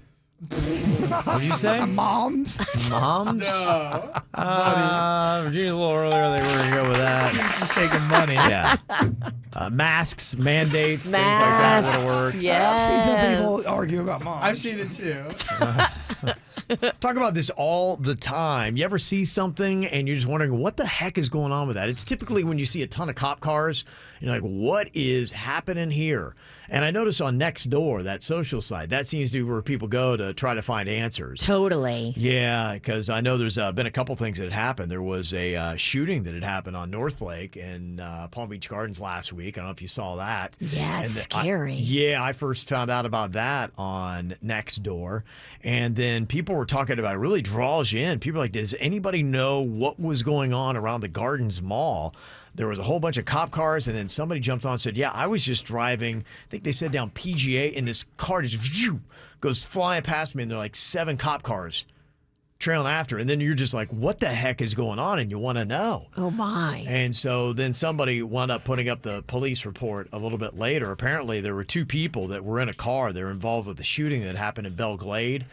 What did you say? Moms. Moms? No. Virginia, a little earlier, they were going to go with that. Just taking money. Yeah. Masks, mandates, things like that would have worked. Yes. I've seen some people argue about moms. I've seen it too. Talk about this all the time. You ever see something and you're just wondering what the heck is going on with that? It's typically when you see a ton of cop cars, and you're like, what is happening here? And I notice on Nextdoor, that social site, that seems to be where people go to try to find answers. Totally. Yeah, because I know there's been a couple things that had happened. There was a shooting that had happened on North Lake and Palm Beach Gardens last week. I don't know if you saw that. Yeah, it's And scary. I first found out about that on Nextdoor. And then people were talking about it. Really draws you in. People are like, does anybody know what was going on around the Gardens Mall? There was a whole bunch of cop cars, and then somebody jumped on and said, yeah, I was just driving, I think they said down PGA, and this car just goes flying past me, and there are like 7 cop cars trailing after. And then you're just like, what the heck is going on? And you want to know. Oh, my. And so then somebody wound up putting up the police report a little bit later. Apparently, there were 2 people that were in a car. They were involved with the shooting that happened in Belle Glade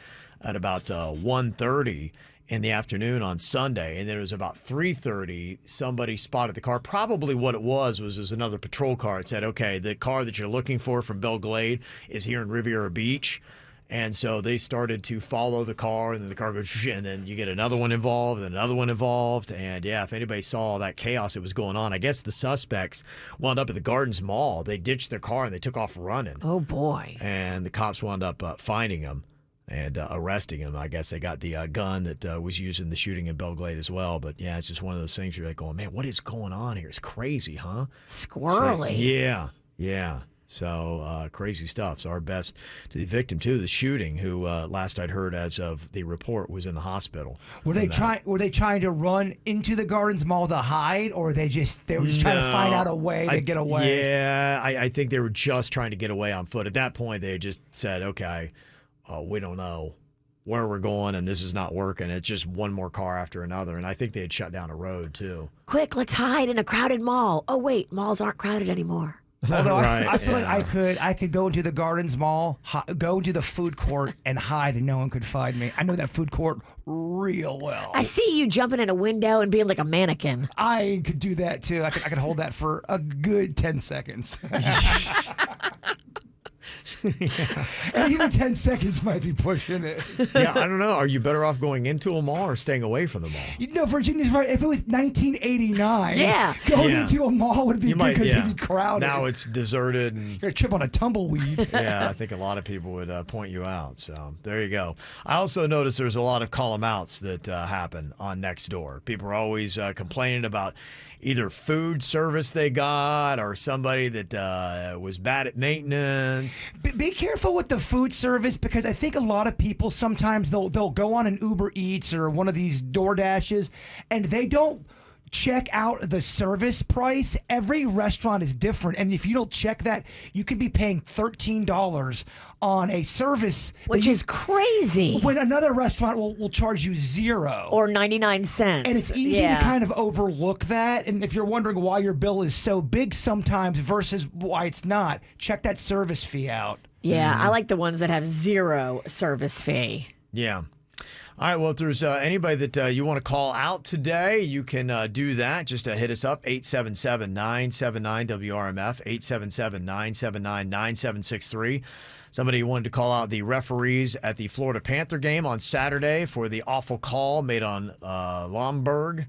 at about 1:30 in the afternoon on Sunday. And then it was about 3:30, somebody spotted the car. Probably what it was another patrol car. It said, okay, the car that you're looking for from Belle Glade is here in Riviera Beach. And so they started to follow the car, and then the car goes, and then you get another one involved, and another one involved. And yeah, if anybody saw all that chaos that was going on, I guess the suspects wound up at the Gardens Mall. They ditched their car and they took off running. Oh, boy. And the cops wound up finding them and arresting him. I guess they got the gun that was used in the shooting in Belle Glade as well. But yeah, it's just one of those things you're like going, man, what is going on here? It's crazy, huh? Squirrely. So, yeah. So crazy stuff. So our best to the victim too, the shooting, who last I'd heard as of the report was in the hospital. Were they trying to run into the Gardens Mall to hide, or they were just trying to find out a way to get away? Yeah, I think they were just trying to get away on foot. At that point, they just said, okay, we don't know where we're going, and this is not working. It's just one more car after another, and I think they had shut down a road too. Quick, let's hide in a crowded mall. Oh, wait, malls aren't crowded anymore. Although Right, I feel yeah. like I could go into the Gardens Mall, go into the food court, and hide, and no one could find me. I know that food court real well. I see you jumping in a window and being like a mannequin. I could do that too. I could hold that for a good 10 seconds. And even 10 seconds might be pushing it. Yeah, I don't know. Are you better off going into a mall or staying away from the mall? You know, Virginia's right. If it was 1989, Yeah. going Yeah. into a mall would be good because it'd be crowded. Now it's deserted. And You're gonna trip on a tumbleweed. yeah, I think a lot of people would point you out. So there you go. I also noticed there's a lot of call-em-outs that happen on Nextdoor. People are always complaining about either food service they got or somebody that was bad at maintenance. Be careful with the food service, because I think a lot of people sometimes they'll go on an Uber Eats or one of these DoorDashes and they don't check out the service price. Every restaurant is different, and if you don't check that, you could be paying $13 on a service Which is crazy. when another restaurant will charge you $0 Or 99 cents. and it's easy to kind of overlook that. And if you're wondering why your bill is so big sometimes versus why it's not, check that service fee out. Yeah, I like the ones that have 0 service fee. Yeah. All right, well, if there's anybody that you want to call out today, you can do that. Just hit us up, 877-979-WRMF, 877-979-9763. Somebody wanted to call out the referees at the Florida Panther game on Saturday for the awful call made on Lomberg.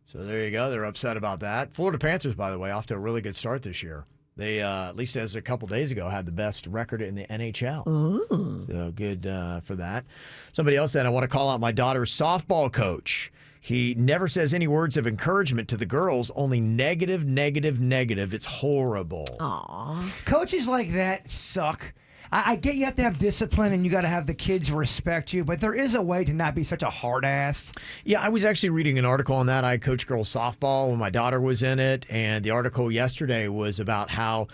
So there you go. They're upset about that. Florida Panthers, by the way, off to a really good start this year. They, at least as a couple days ago, had the best record in the NHL. Ooh. So good for that. Somebody else said, I want to call out my daughter's softball coach. He never says any words of encouragement to the girls, only negative, negative, negative. It's horrible. Aw. Coaches like that suck. I get you have to have discipline and you got to have the kids respect you, but there is a way to not be such a hard ass. Yeah, I was actually reading an article on that. I coached girls softball when my daughter was in it, and the article yesterday was about how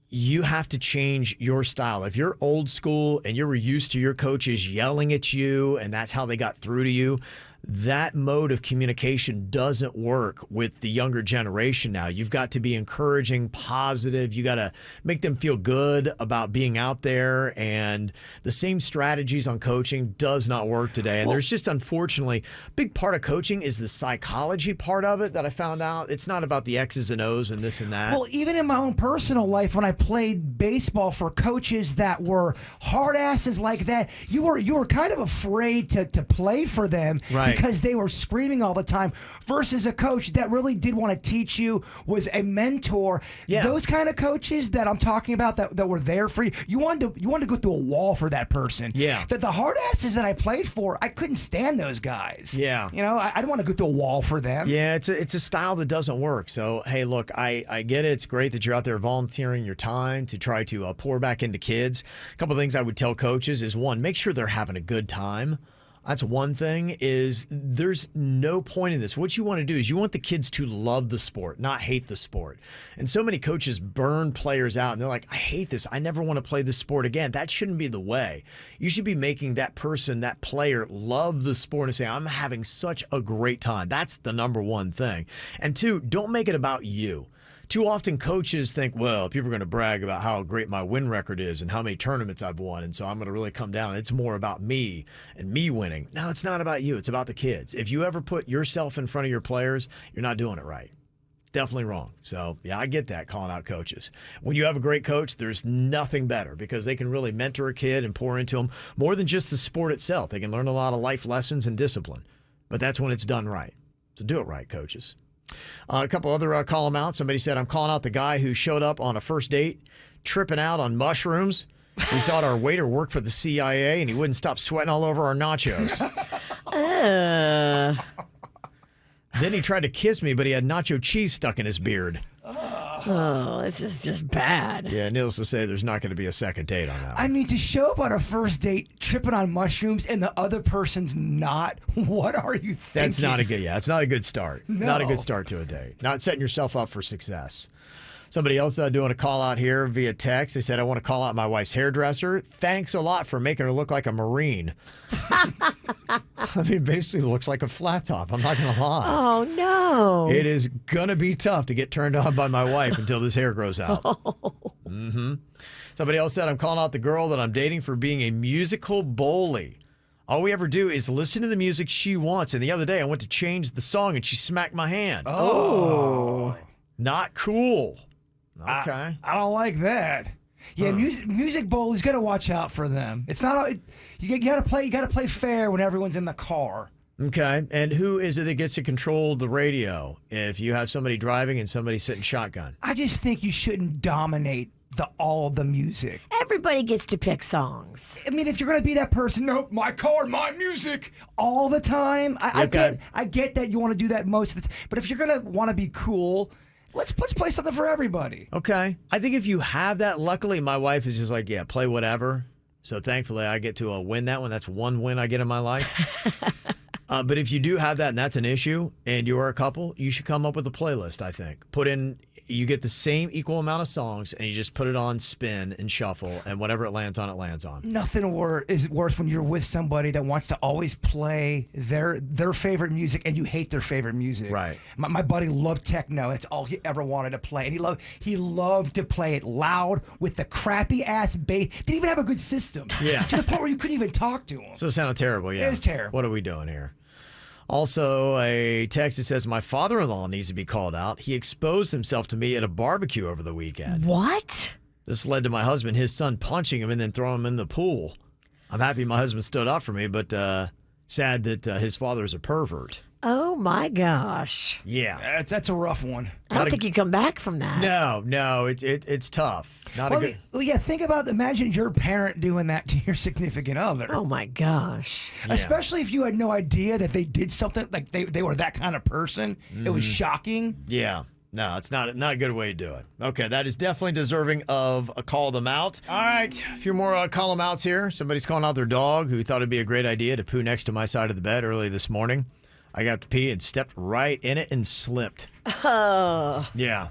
you have to change your style. If you're old school and you were used to your coaches yelling at you and that's how they got through to you, that mode of communication doesn't work with the younger generation now. You've got to be encouraging, positive. You got to make them feel good about being out there. And the same strategies on coaching does not work today. And there's just, unfortunately, a big part of coaching is the psychology part of it that I found out. It's not about the X's and O's and this and that. Well, even in my own personal life, when I played baseball for coaches that were hard asses like that, you were kind of afraid to play for them. Right. Because they were screaming all the time, versus a coach that really did want to teach you, was a mentor. Yeah. Those kind of coaches that I'm talking about that were there for you, you wanted to go through a wall for that person. Yeah. That the hard asses that I played for, I couldn't stand those guys. Yeah. You know, I didn't want to go through a wall for them. Yeah, it's a style that doesn't work. So, hey, look, I get it. It's great that you're out there volunteering your time to try to pour back into kids. A couple of things I would tell coaches is, one, make sure they're having a good time That's one thing is there's no point in this. What you want to do is you want the kids to love the sport, not hate the sport. And so many coaches burn players out and they're like, I hate this. I never want to play this sport again. That shouldn't be the way. You should be making that person, that player, love the sport and say, I'm having such a great time. That's the number one thing. And two, don't make it about you. Too often coaches think, well, people are going to brag about how great my win record is and how many tournaments I've won, and so I'm going to really come down. It's more about me and me winning. No, it's not about you. It's about the kids. If you ever put yourself in front of your players, you're not doing it right. Definitely wrong. So, yeah, I get that, calling out coaches. When you have a great coach, there's nothing better because they can really mentor a kid and pour into them more than just the sport itself. They can learn a lot of life lessons and discipline, but that's when it's done right. So do it right, coaches. A couple other call them out. Somebody said, I'm calling out the guy who showed up on a first date tripping out on mushrooms. We thought our waiter worked for the CIA and he wouldn't stop sweating all over our nachos. Then he tried to kiss me, but he had nacho cheese stuck in his beard. Oh, this is just bad. Yeah, needless to say, there's not going to be a second date on that one. I mean, to show up on a first date tripping on mushrooms and the other person's not, what are you thinking? That's not a good, it's not a good start. No. Not a good start to a date. Not setting yourself up for success. Somebody else doing a call out here via text. They said, I want to call out my wife's hairdresser. Thanks a lot for making her look like a Marine. I mean, basically looks like a flat top. I'm not going to lie. Oh, no. It is going to be tough to get turned on by my wife until this hair grows out. Somebody else said, I'm calling out the girl that I'm dating for being a musical bully. All we ever do is listen to the music she wants. And the other day I went to change the song and she smacked my hand. Oh. Not cool. Okay. I don't like that. Yeah, music bullies, got to watch out for them. It's not you got to play fair when everyone's in the car. Okay. And who is it that gets to control the radio if you have somebody driving and somebody sitting shotgun? I just think you shouldn't dominate all of the music. Everybody gets to pick songs. I mean, if you're going to be that person, no, my car, my music, all the time. I get that you want to do that most of the time. But if you're going to want to be cool, let's play something for everybody. Okay. I think if you have that, luckily my wife is just like, yeah, play whatever. So thankfully I get to win that one. That's one win I get in my life. But if you do have that and that's an issue and you are a couple, you should come up with a playlist, I think. You get the same equal amount of songs and you just put it on spin and shuffle and whatever it lands on, it lands on. Nothing is worse when you're with somebody that wants to always play their favorite music and you hate their favorite music. Right. My buddy loved techno. That's all he ever wanted to play. And he loved to play it loud with the crappy ass bass. Didn't even have a good system. Yeah. To the point where you couldn't even talk to him. So it sounded terrible, yeah. It was terrible. What are we doing here? Also, a text that says, my father-in-law needs to be called out. He exposed himself to me at a barbecue over the weekend. What? This led to my husband, his son, punching him and then throwing him in the pool. I'm happy my husband stood up for me, but sad that his father is a pervert. Oh, my gosh. Yeah. That's a rough one. I don't think you come back from that. No, it's tough. Imagine your parent doing that to your significant other. Oh, my gosh. Yeah. Especially if you had no idea that they did something, like they were that kind of person. It was shocking. Yeah. No, it's not a good way to do it. Okay, that is definitely deserving of a call them out. All right, a few more call them outs here. Somebody's calling out their dog who thought it'd be a great idea to poo next to my side of the bed early this morning. I got to pee and stepped right in it and slipped. Oh. Yeah.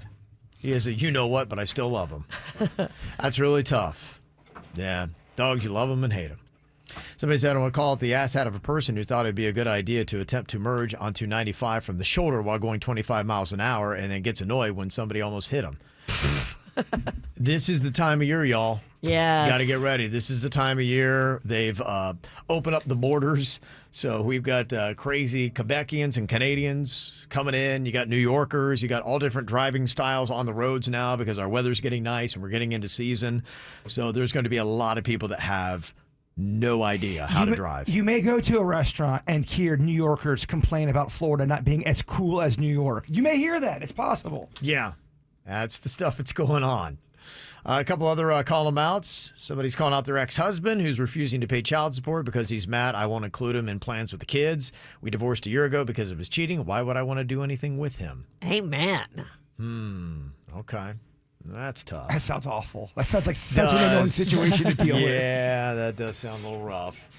He is a you-know-what, but I still love him. That's really tough. Yeah. Dogs, you love them and hate them. Somebody said, I want to call it the asshat of a person who thought it'd be a good idea to attempt to merge onto 95 from the shoulder while going 25 miles an hour and then gets annoyed when somebody almost hit him. This is the time of year, y'all. Yes. Got to get ready. This is the time of year. They've opened up the borders. So we've got crazy Quebecians and Canadians coming in. You got New Yorkers. You got all different driving styles on the roads now because our weather's getting nice and we're getting into season. So there's going to be a lot of people that have no idea how to drive. You may go to a restaurant and hear New Yorkers complain about Florida not being as cool as New York. You may hear that. It's possible. Yeah. That's the stuff that's going on. A couple other call them outs. Somebody's calling out their ex-husband who's refusing to pay child support because he's mad I won't include him in plans with the kids. We divorced a year ago because of his cheating. Why would I want to do anything with him? Amen. Okay. That's tough. That sounds awful. That sounds like such an annoying situation to deal with. Yeah, that does sound a little rough.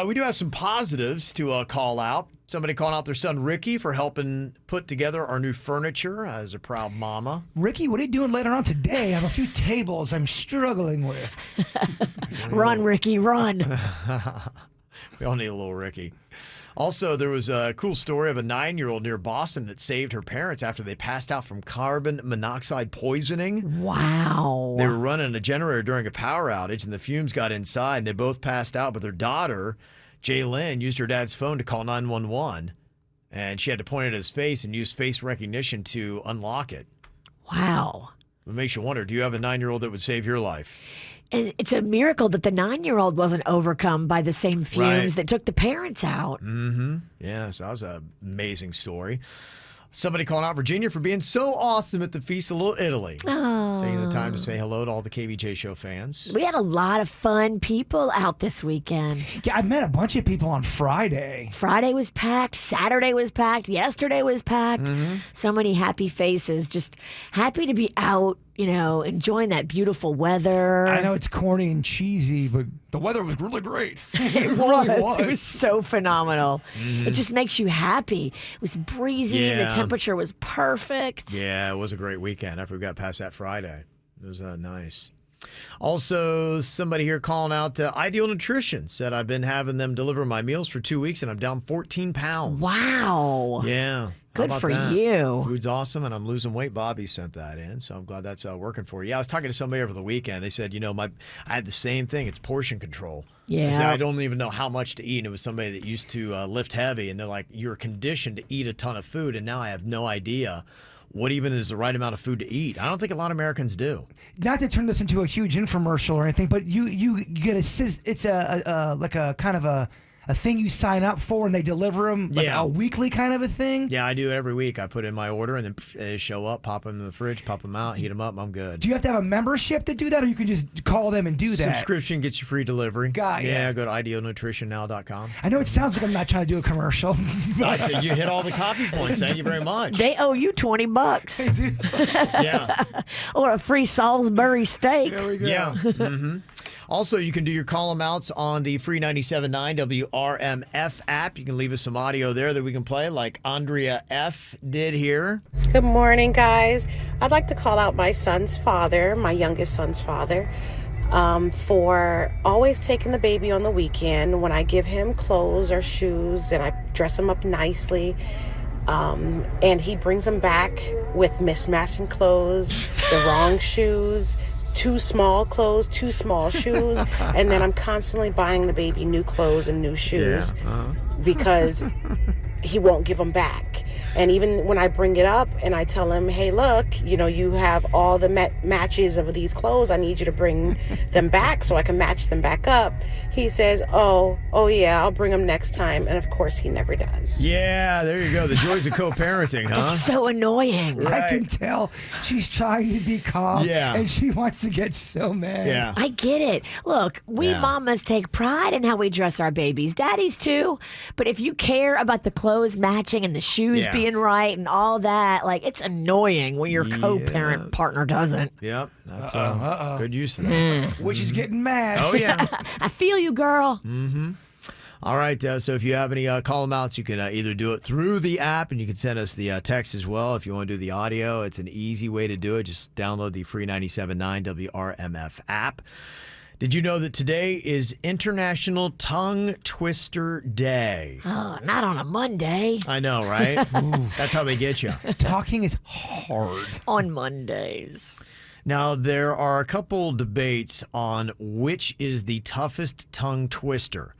We do have some positives to call out. Somebody calling out their son Ricky for helping put together our new furniture as a proud mama. Ricky, what are you doing later on today? I have a few tables I'm struggling with. Run, Ricky, run. We all need a little Ricky. Also, there was a cool story of a 9-year-old near Boston that saved her parents after they passed out from carbon monoxide poisoning. Wow. They were running a generator during a power outage, and the fumes got inside, and they both passed out. But their daughter, Jaylyn, used her dad's phone to call 911, and she had to point at his face and use face recognition to unlock it. Wow. It makes you wonder, do you have a 9-year-old that would save your life? And it's a miracle that the 9-year-old wasn't overcome by the same fumes that took the parents out. Mm-hmm. Yeah, so that was an amazing story. Somebody calling out Virginia for being so awesome at the Feast of Little Italy. Oh. Taking the time to say hello to all the KVJ Show fans. We had a lot of fun people out this weekend. Yeah, I met a bunch of people on Friday. Friday was packed. Saturday was packed. Yesterday was packed. So many happy faces. Just happy to be out, enjoying that beautiful weather. I know it's corny and cheesy, but the weather was really great. It was. It was so phenomenal. It just makes you happy. It was breezy. Yeah. The temperature was perfect. Yeah, it was a great weekend after we got past that Friday. It was nice. Also, somebody here calling out Ideal Nutrition said, I've been having them deliver my meals for 2 weeks and I'm down 14 pounds. Wow. Yeah. Good How about for that? you. Food's awesome, and I'm losing weight. Bobby sent that in, so I'm glad that's working for you. Yeah, I was talking to somebody over the weekend. They said, I had the same thing. It's portion control. Yeah. They said, I don't even know how much to eat. And it was somebody that used to lift heavy, and they're like, you're conditioned to eat a ton of food, and now I have no idea what even is the right amount of food to eat. I don't think a lot of Americans do. Not to turn this into a huge infomercial or anything, but you get it's like a kind of a thing you sign up for and they deliver them, like a weekly kind of a thing. Yeah, I do it every week. I put in my order and then they show up, pop them in the fridge, pop them out, heat them up, I'm good. Do you have to have a membership to do that, or you can just call them and do that? Subscription gets you free delivery. Got ya. Yeah, go to idealnutritionnow.com. I know it sounds like I'm not trying to do a commercial. But you hit all the copy points. Thank you very much. They owe you $20. Yeah. Or a free Salisbury steak. There we go. Yeah. Also, you can do your call-em outs on the free 97.9 WRMF app. You can leave us some audio there that we can play, like Andrea F. did here. Good morning, guys. I'd like to call out my son's father, my youngest son's father, for always taking the baby on the weekend when I give him clothes or shoes and I dress him up nicely. And he brings them back with mismatching clothes, the wrong shoes, too small clothes, too small shoes, and then I'm constantly buying the baby new clothes and new shoes because he won't give them back. And even when I bring it up and I tell him, hey, look, you have all the matches of these clothes. I need you to bring them back so I can match them back up. He says, oh yeah, I'll bring them next time. And of course, he never does. Yeah, there you go. The joys of co-parenting, huh? It's so annoying. I can tell she's trying to be calm, Yeah. and she wants to get so mad. Yeah. I get it. Look, we mamas take pride in how we dress our babies. Daddies too. But if you care about the clothes matching and the shoes being right and all that, it's annoying when your co-parent partner doesn't. Yep. That's good use of that. Which is getting mad. Oh, yeah. I feel you, girl. All right, so if you have any call-em outs, you can either do it through the app, and you can send us the text as well. If you want to do the audio, it's an easy way to do it. Just download the free 97.9 WRMF app. Did you know that today is International Tongue Twister Day? Oh, not on a Monday. I know, right? That's how they get you. Talking is hard. On Mondays. Now, there are a couple debates on which is the toughest tongue twister.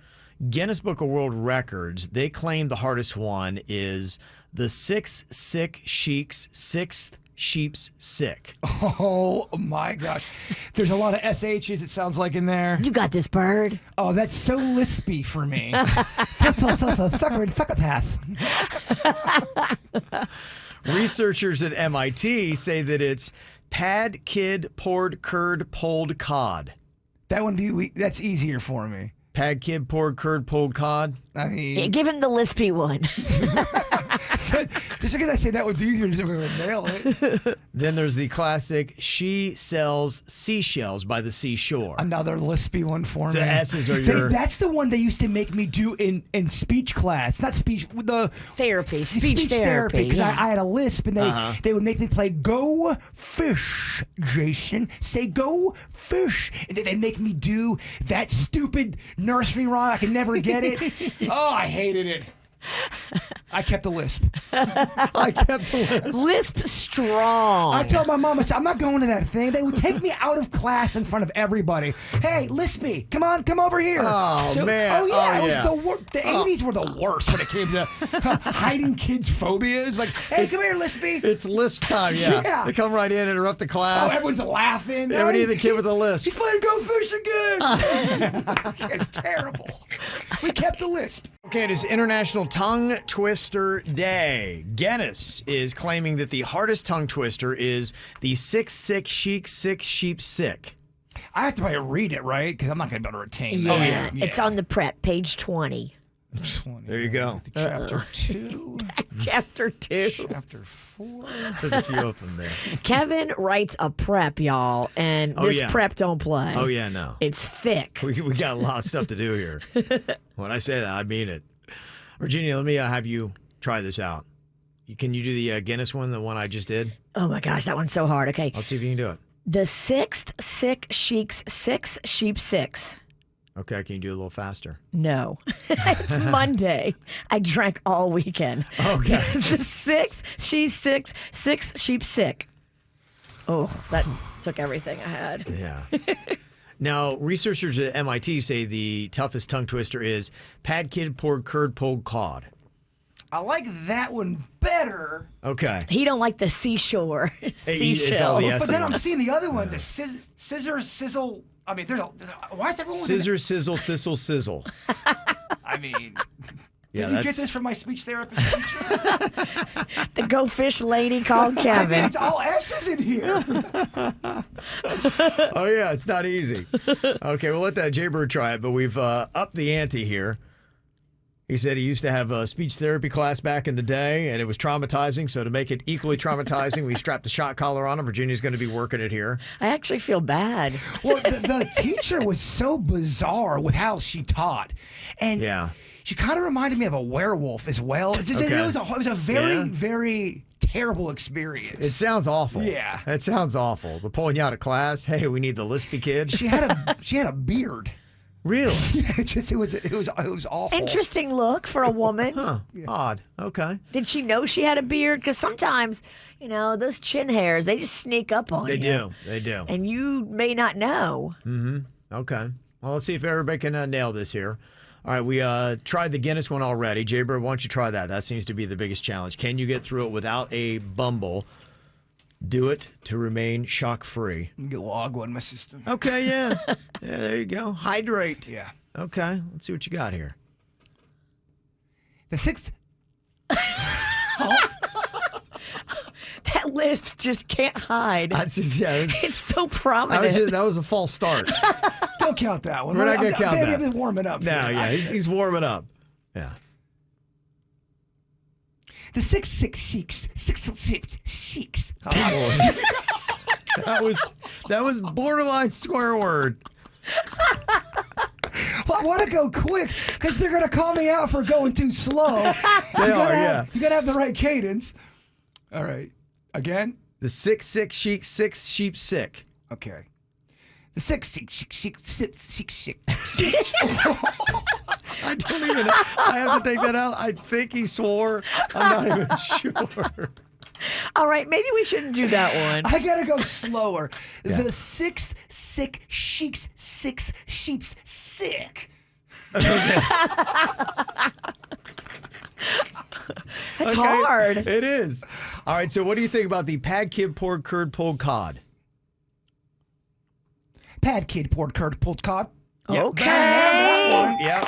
Guinness Book of World Records, they claim the hardest one is the sixth sick sheik's sixth sheep's sick. Oh my gosh. There's a lot of SHs, it sounds like, in there. You got this, bird. Oh, that's so lispy for me. Researchers at MIT say that it's pad, kid, poured, curd, pulled, cod. That's easier for me. Pad, kid, poured, curd, pulled, cod. I mean, Give him the lispy one. Just because I say that one's easier, just going to nail it. Then there's the classic, she sells seashells by the seashore. Another lispy one for The me. S's are your... That's the one they used to make me do in speech class. Not speech, the Therapy, speech therapy. Because yeah. I had a lisp, and they would make me play "Go Fish," Jason. Say "Go Fish," and they'd make me do that stupid nursery rhyme. I could never get it. Oh, I hated it. I kept the lisp. I kept the list. Lisp strong. I told my mom, I said, I'm not going to that thing. They would take me out of class in front of everybody. Hey, Lispy, come over here. Oh, man. Oh, yeah. Oh, It was yeah. the 80s were the worst when it came to hiding kids' phobias. Like, hey, come here, Lispy. It's lisp time, yeah. Yeah. They come right in, interrupt the Oh, class. everyone's laughing. Yeah, we need the kid with the lisp. He's playing Go Fish again. It's terrible. We kept the lisp. Okay, it is International Tongue Twister Day. Guinness is claiming that the hardest tongue twister is the 6-6 chic 6 sheep sick. I have to probably read it, right? Because I'm not going to be able to retain Yeah, that. it's on the prep, page 20. There you go. Chapter 2. Chapter 2. Chapter 4. There's a few of them there. Kevin writes a prep, y'all, and Oh, this yeah. prep don't play. Oh, yeah, no. It's thick. We got a lot of stuff to do here. When I say that, I mean it. Virginia, let me have you try this out. Can you do the Guinness one, the one I just did? Oh my gosh, that one's so hard. Okay. Let's see if you can do it. The 6th sick sheik's 6 sheep 6. Okay, can you do it a little faster? No. It's Monday. I drank all weekend. Okay. The 6th, she's 6, 6 sheep sick. Oh, that took everything I had. Yeah. Now, researchers at MIT say the toughest tongue twister is pad kid poured curd pulled cod. I like that one better. Okay. He don't like the seashore. It's all Seashells. the But then I'm ones. seeing the other one, the scissor sizzle. I mean, why is everyone Scissor, sizzle, thistle, sizzle. I mean, Yeah, did you get that's this from my speech therapist teacher? The go fish lady called I mean, Kevin. it's all S's in here. Oh, yeah, it's not easy. Okay, we'll let that Jaybird try it, but we've upped the ante here. He said he used to have a speech therapy class back in the day, and it was traumatizing. So to make it equally traumatizing, we strapped the shot collar on him. Virginia's going to be working it here. I actually feel bad. Well, the teacher was so bizarre with how she taught. And Yeah. she kind of reminded me of a werewolf as well. It was a very, Yeah. very terrible experience. It sounds awful. Yeah. It sounds awful. They're pulling you out of class. Hey, we need the lispy kid. She had a beard. Really? It was awful. Interesting look for a woman. Huh. Odd. Okay. Did she know she had a beard? Because sometimes, those chin hairs, they just sneak up on They you. do. They do. And you may not know. Okay. Well, let's see if everybody can nail this here. All right, we tried the Guinness one already. Jaybird, why don't you try that? That seems to be the biggest challenge. Can you get through it without a bumble? Do it to remain shock-free. Get a log one in my system. Okay, yeah. Yeah, there you go. Hydrate. Yeah. Okay, let's see what you got here. The sixth. That lisp just can't hide. That's just, yeah. It's so prominent. That was a false start. Don't count that one. We're not going to count Baby, that. I'm warming up. No, here. yeah, he's warming up. Yeah. The six sheiks. Sheiks. That was borderline swear word. Well, I want to go quick because they're going to call me out for going too slow. Yeah. You got to have the right cadence. All right. Again? The 6 sheep, 6 sheep sick. Okay. The six. I don't even know. I have to take that out. I think he swore. I'm not even sure. All right, maybe we shouldn't do that one. I got to go slower. Yeah. The sixth sick sheiks, 6 sheep's sick. It's hard. It is. All right, so what do you think about the pad kid poured curd pulled cod? Pad kid poured curd pulled cod. Yep. Okay. Yep.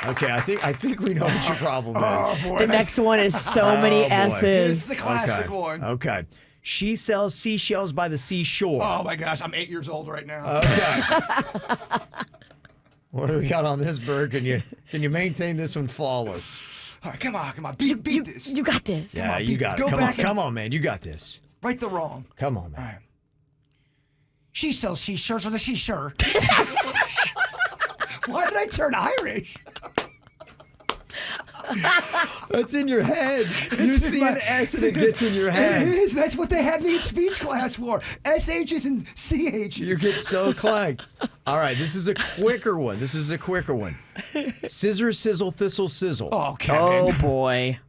Okay, I think we know what your problem is. boy. The next one is so many Oh, boy. S's. It's the classic Okay. one. Okay. She sells seashells by the seashore. Oh my gosh, I'm 8 years old right now. Okay. What do we got on this bird? Can you maintain this one flawless? All right, come on. Beat this. You got this. Yeah, you got it. Go back and Come on, man. You got this. right the wrong. Come on, man. All right. She sells she-shirts with a she-shirt. Why did I turn Irish? That's in your head. You see an S and it gets in your It head. is. That's what they had me in speech class for. SHs and CHs. You get so clanked. All right, this is a quicker one. Scissor, sizzle, thistle, sizzle. Oh, Kevin. Oh boy.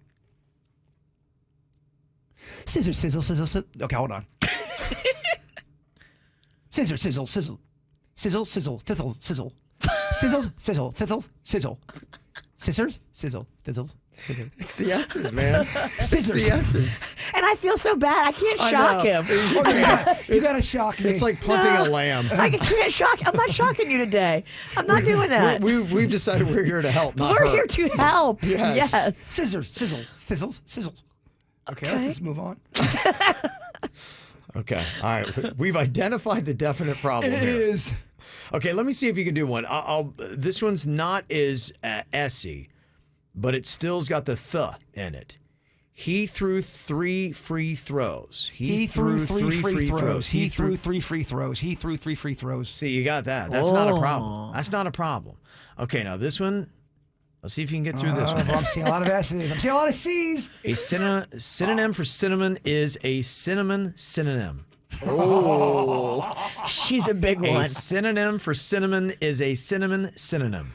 Scissor, sizzle, sizzle, sizzle. Okay, hold on. Scissor, sizzle, sizzle. Sizzle, sizzle, thistle, sizzle. Sizzle, sizzle, thistle, sizzle. Scissors, sizzle, thistle, sizzle. It's the S's, man. Scissors. It's the S's. And I feel so bad. I can't shock him. You gotta shock me. It's like punting a lamb. I can't shock. I'm not shocking you today. I'm not doing that. We've decided we're here to help, not We're hurt. here to help. Yes. Yes. Scissor, sizzle, sizzle, sizzle. Okay, let's just move on. Okay, all right. We've identified the definite problem It here. is. Okay, let me see if you can do one. This one's not as S-y, but it still's got the th in it. He threw 3 free throws. He threw 3 free throws. He threw 3 free throws. He threw 3 free throws. See, you got that. That's not a problem. That's not a problem. Okay, now this one, let's see if you can get through this one. I'm seeing a lot of S's. I'm seeing a lot of C's. A synonym for cinnamon is a cinnamon synonym. She's a big A one. synonym for cinnamon is a cinnamon synonym.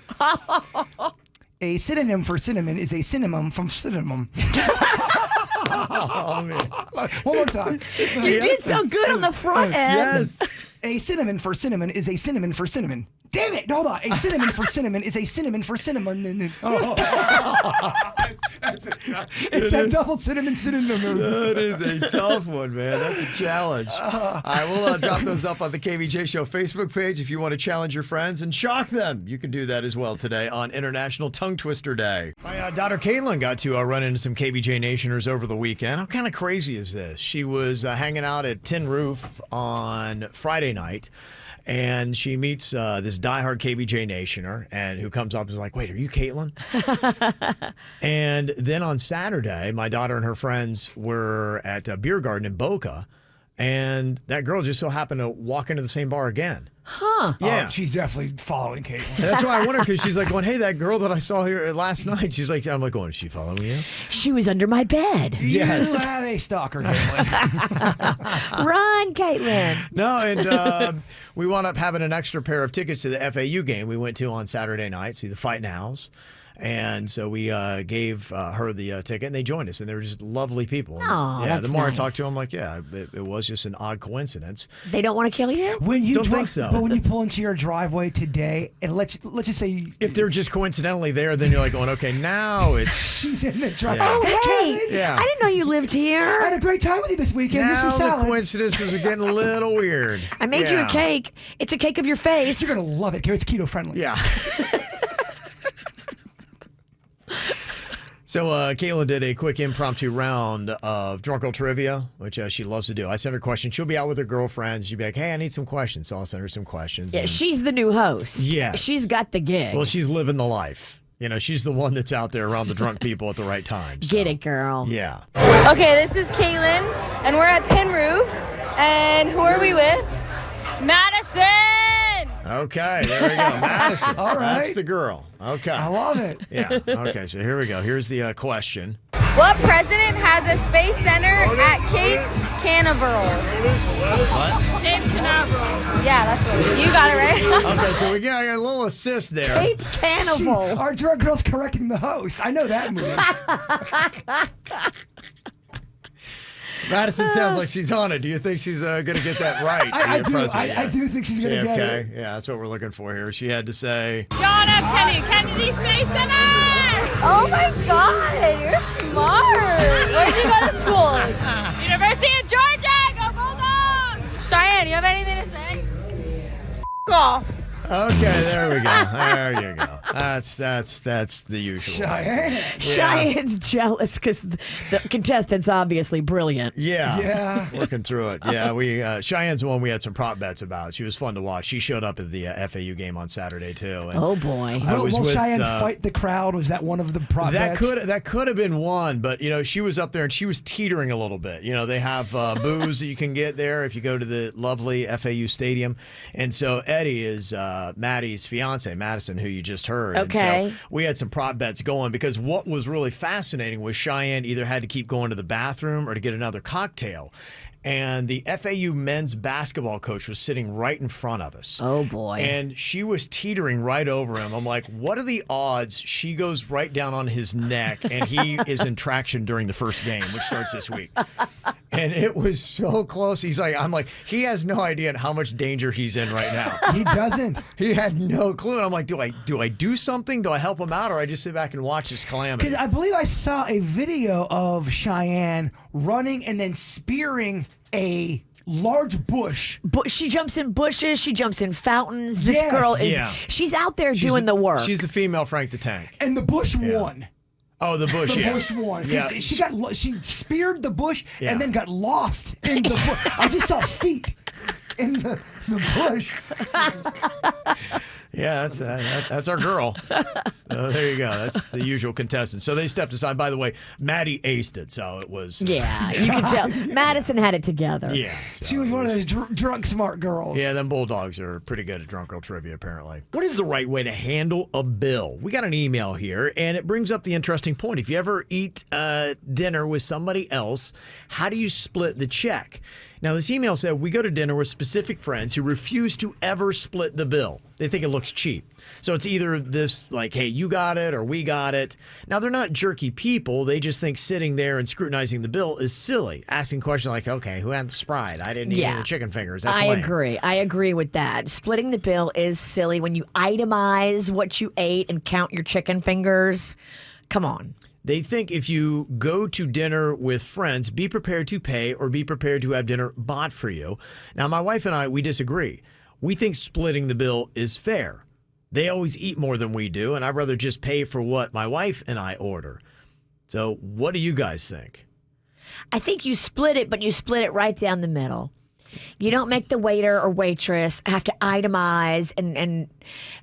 A synonym for cinnamon is a cinnamon from cinnamon. Oh, man. One more time. You did so good on the front end. Yes. A synonym for cinnamon is a cinnamon for cinnamon. Damn it! Hold on. A synonym for cinnamon is a cinnamon for cinnamon. Oh. It's that double cinnamon synonym. That is a tough one, man. That's a challenge. All right, we'll drop those up on the KVJ Show Facebook page if you want to challenge your friends and shock them. You can do that as well today on International Tongue Twister Day. My daughter Caitlin got to run into some KVJ Nationers over the weekend. How kind of crazy is this? She was hanging out at Tin Roof on Friday night. And she meets this diehard KVJ Nationer, and who comes up and is like, "Wait, are you Caitlin?" And then on Saturday, my daughter and her friends were at a beer garden in Boca, and that girl just so happened to walk into the same bar again. Huh. Yeah. Oh, she's definitely following Caitlin. And that's why I wonder, because she's like going, "Hey, that girl that I saw here last night." She's like, "I'm like going, is she following you?" She was under my bed. Yes. You have a stalker, Caitlin. Run, Caitlin. No, and we wound up having an extra pair of tickets to the FAU game we went to on Saturday night, see the Fighting Owls. And so we gave her the ticket, and they joined us, and they were just lovely people. Oh, yeah, that's the more nice. I talked to them, I'm like, yeah, it was just an odd coincidence. They don't want to kill you? When you Don't think so. But when you pull into your driveway today, and let's just say If they're just coincidentally there, then you're like going, okay, now it's she's in the driveway. Yeah. Oh, hey. Kevin, yeah. I didn't know you lived I here. had a great time with you this weekend. Here's Now some the salad. coincidences are getting a little weird. I made you a cake. It's a cake of your face. You're gonna love it. It's keto friendly. Yeah. So Kayla did a quick impromptu round of Drunken Trivia, which she loves to do. I sent her questions. She'll be out with her girlfriends. She'll be like, hey, I need some questions. So I'll send her some questions. Yeah, And- she's the new host. Yes. She's got the gig. well, she's living the life. You know, she's the one that's out there around the drunk people at the right time. So, Get it, girl. Yeah. Okay, this is Caitlin, and we're at Tin Roof. And who are we with? Madison! Okay, there we go. Madison. All right. That's the girl. Okay. I love it. Yeah. Okay, so here we go. Here's the question. What president has a space center at Cape Canaveral? What? Cape Canaveral. Yeah, that's what you got it right. Okay, so we got a little assist there. Cape Canaveral. Our drug girl's correcting the host. I know that movie. Madison sounds like she's on it. Do you think she's going to get that right? I for do. your president? I do think she's gonna get JFK? it. Yeah, that's what we're looking for here. She had to say, John F. Kennedy Space Center! Oh my god, you're smart. Where'd you go to school? University of Georgia, go Bulldogs! Cheyenne, you have anything to say? F*** off. okay, there we go. There you go. That's the usual. Cheyenne's jealous because the contestant's obviously brilliant. Yeah. Working through it. Yeah, we Cheyenne's the one we had some prop bets about. She was fun to watch. She showed up at the FAU game on Saturday too. And oh boy! Will Cheyenne fight the crowd? Was that one of the prop bets? That could have been one, but she was up there and she was teetering a little bit. They have booze that you can get there if you go to the lovely FAU stadium, and so Eddie is Maddie's fiance, Madison, who you just heard. Okay. And so we had some prop bets going because what was really fascinating was Cheyenne either had to keep going to the bathroom or to get another cocktail. And the FAU men's basketball coach was sitting right in front of us. Oh, boy. And she was teetering right over him. I'm like, what are the odds she goes right down on his neck and he is in traction during the first game, which starts this week? And it was so close. I'm like, he has no idea how much danger he's in right now. He doesn't. He had no clue. And I'm like, do I do something? Do I help him out, or I just sit back and watch this calamity? Because I believe I saw a video of Cheyenne running and then spearing a large bush. She jumps in bushes. She jumps in fountains. This girl she's out there doing the work. She's the female Frank the Tank. And the bush won. Oh, the bush, The bush won. Yeah. She speared the bush and then got lost in the bush. I just saw feet in the bush. Yeah, that's our girl. So there you go. That's the usual contestant. So they stepped aside. By the way, Maddie aced it, so it was. Yeah, you can tell. Madison had it together. Yeah. So she was one of those drunk smart girls. Yeah, them Bulldogs are pretty good at drunk girl trivia, apparently. What is the right way to handle a bill? We got an email here, and it brings up the interesting point. If you ever eat dinner with somebody else, how do you split the check? Now, this email said, we go to dinner with specific friends who refuse to ever split the bill. They think it looks cheap. So it's either this, like, hey, you got it or we got it. Now, they're not jerky people. They just think sitting there and scrutinizing the bill is silly. Asking questions like, okay, who had the Sprite? I didn't eat any of the chicken fingers. That's lame. I agree with that. Splitting the bill is silly when you itemize what you ate and count your chicken fingers. Come on. They think if you go to dinner with friends, be prepared to pay or be prepared to have dinner bought for you. Now, my wife and I, we disagree. We think splitting the bill is fair. They always eat more than we do, and I'd rather just pay for what my wife and I order. So what do you guys think? I think you split it, but you split it right down the middle. You don't make the waiter or waitress have to itemize and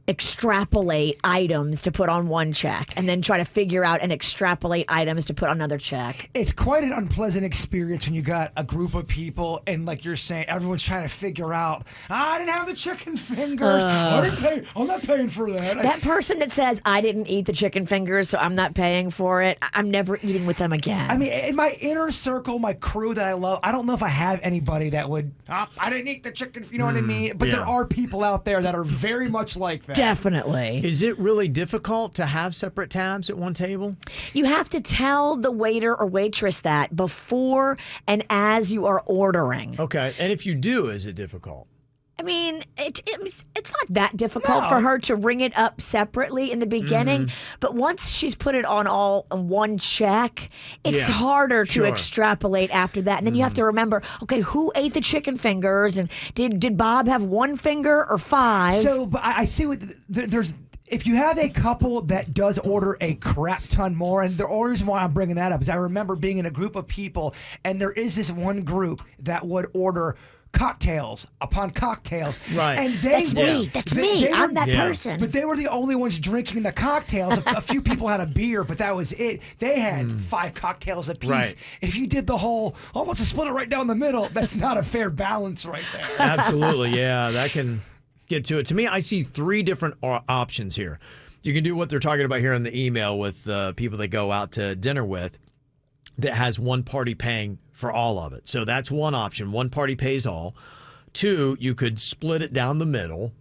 extrapolate items to put on one check and then try to figure out and extrapolate items to put on another check. It's quite an unpleasant experience when you got a group of people and, like you're saying, everyone's trying to figure out, I didn't have the chicken fingers. I'm not paying for that. That person that says, I didn't eat the chicken fingers, so I'm not paying for it, I'm never eating with them again. I mean, in my inner circle, my crew that I love, I don't know if I have anybody that would, I didn't eat the chicken, you know what I mean? But there are people out there that are very much like that. Definitely. Is it really difficult to have separate tabs at one table? You have to tell the waiter or waitress that before and as you are ordering. Okay. And if you do, is it difficult? I mean, it's not that difficult for her to ring it up separately in the beginning, but once she's put it on all on one check, it's harder to extrapolate after that. And then you have to remember, okay, who ate the chicken fingers, and did Bob have one finger or five? So, but I see what there's. If you have a couple that does order a crap ton more, and the only reason why I'm bringing that up is I remember being in a group of people, and there is this one group that would order cocktails upon cocktails. Right. And That's me. I'm that person. But they were the only ones drinking the cocktails. A few people had a beer, but that was it. They had 5 cocktails apiece. Right. If you did the whole, let's just split it right down the middle, that's not a fair balance right there. Absolutely. Yeah, that can get to it. To me, I see 3 different options here. You can do what they're talking about here in the email with people that go out to dinner with that has one party paying for all of it. So that's one option. One party pays all. 2, you could split it down the middle,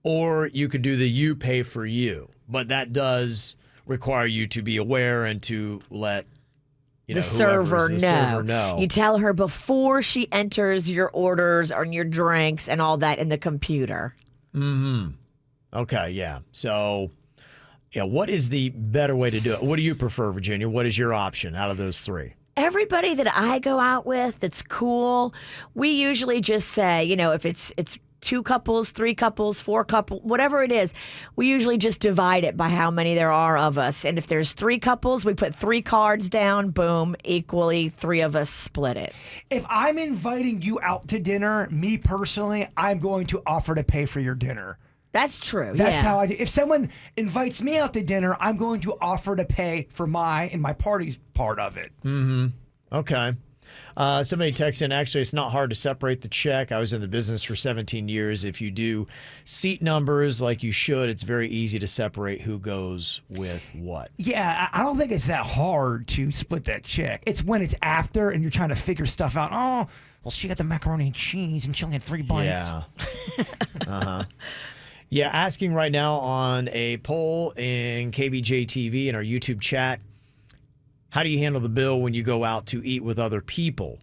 or you could do the you pay for you. But that does require you to be aware and to let the server know. You tell her before she enters your orders or your drinks and all that in the computer. Okay, yeah. So, yeah, what is the better way to do it? What do you prefer, Virginia? What is your option out of those 3? Everybody that I go out with that's cool, we usually just say, if it's 2 couples, 3 couples, 4 couples, whatever it is, we usually just divide it by how many there are of us. And if there's 3 couples, we put 3 cards down, boom, equally, 3 of us split it. If I'm inviting you out to dinner, me personally, I'm going to offer to pay for your dinner. That's true. That's how I do. If someone invites me out to dinner, I'm going to offer to pay for my party's part of it. Okay. Somebody texted in, actually, it's not hard to separate the check. I was in the business for 17 years. If you do seat numbers like you should, it's very easy to separate who goes with what. Yeah, I don't think it's that hard to split that check. It's when it's after and you're trying to figure stuff out. Oh, well, she got the macaroni and cheese and she only had 3 bites. Yeah. Yeah, asking right now on a poll in KVJ TV in our YouTube chat, how do you handle the bill when you go out to eat with other people?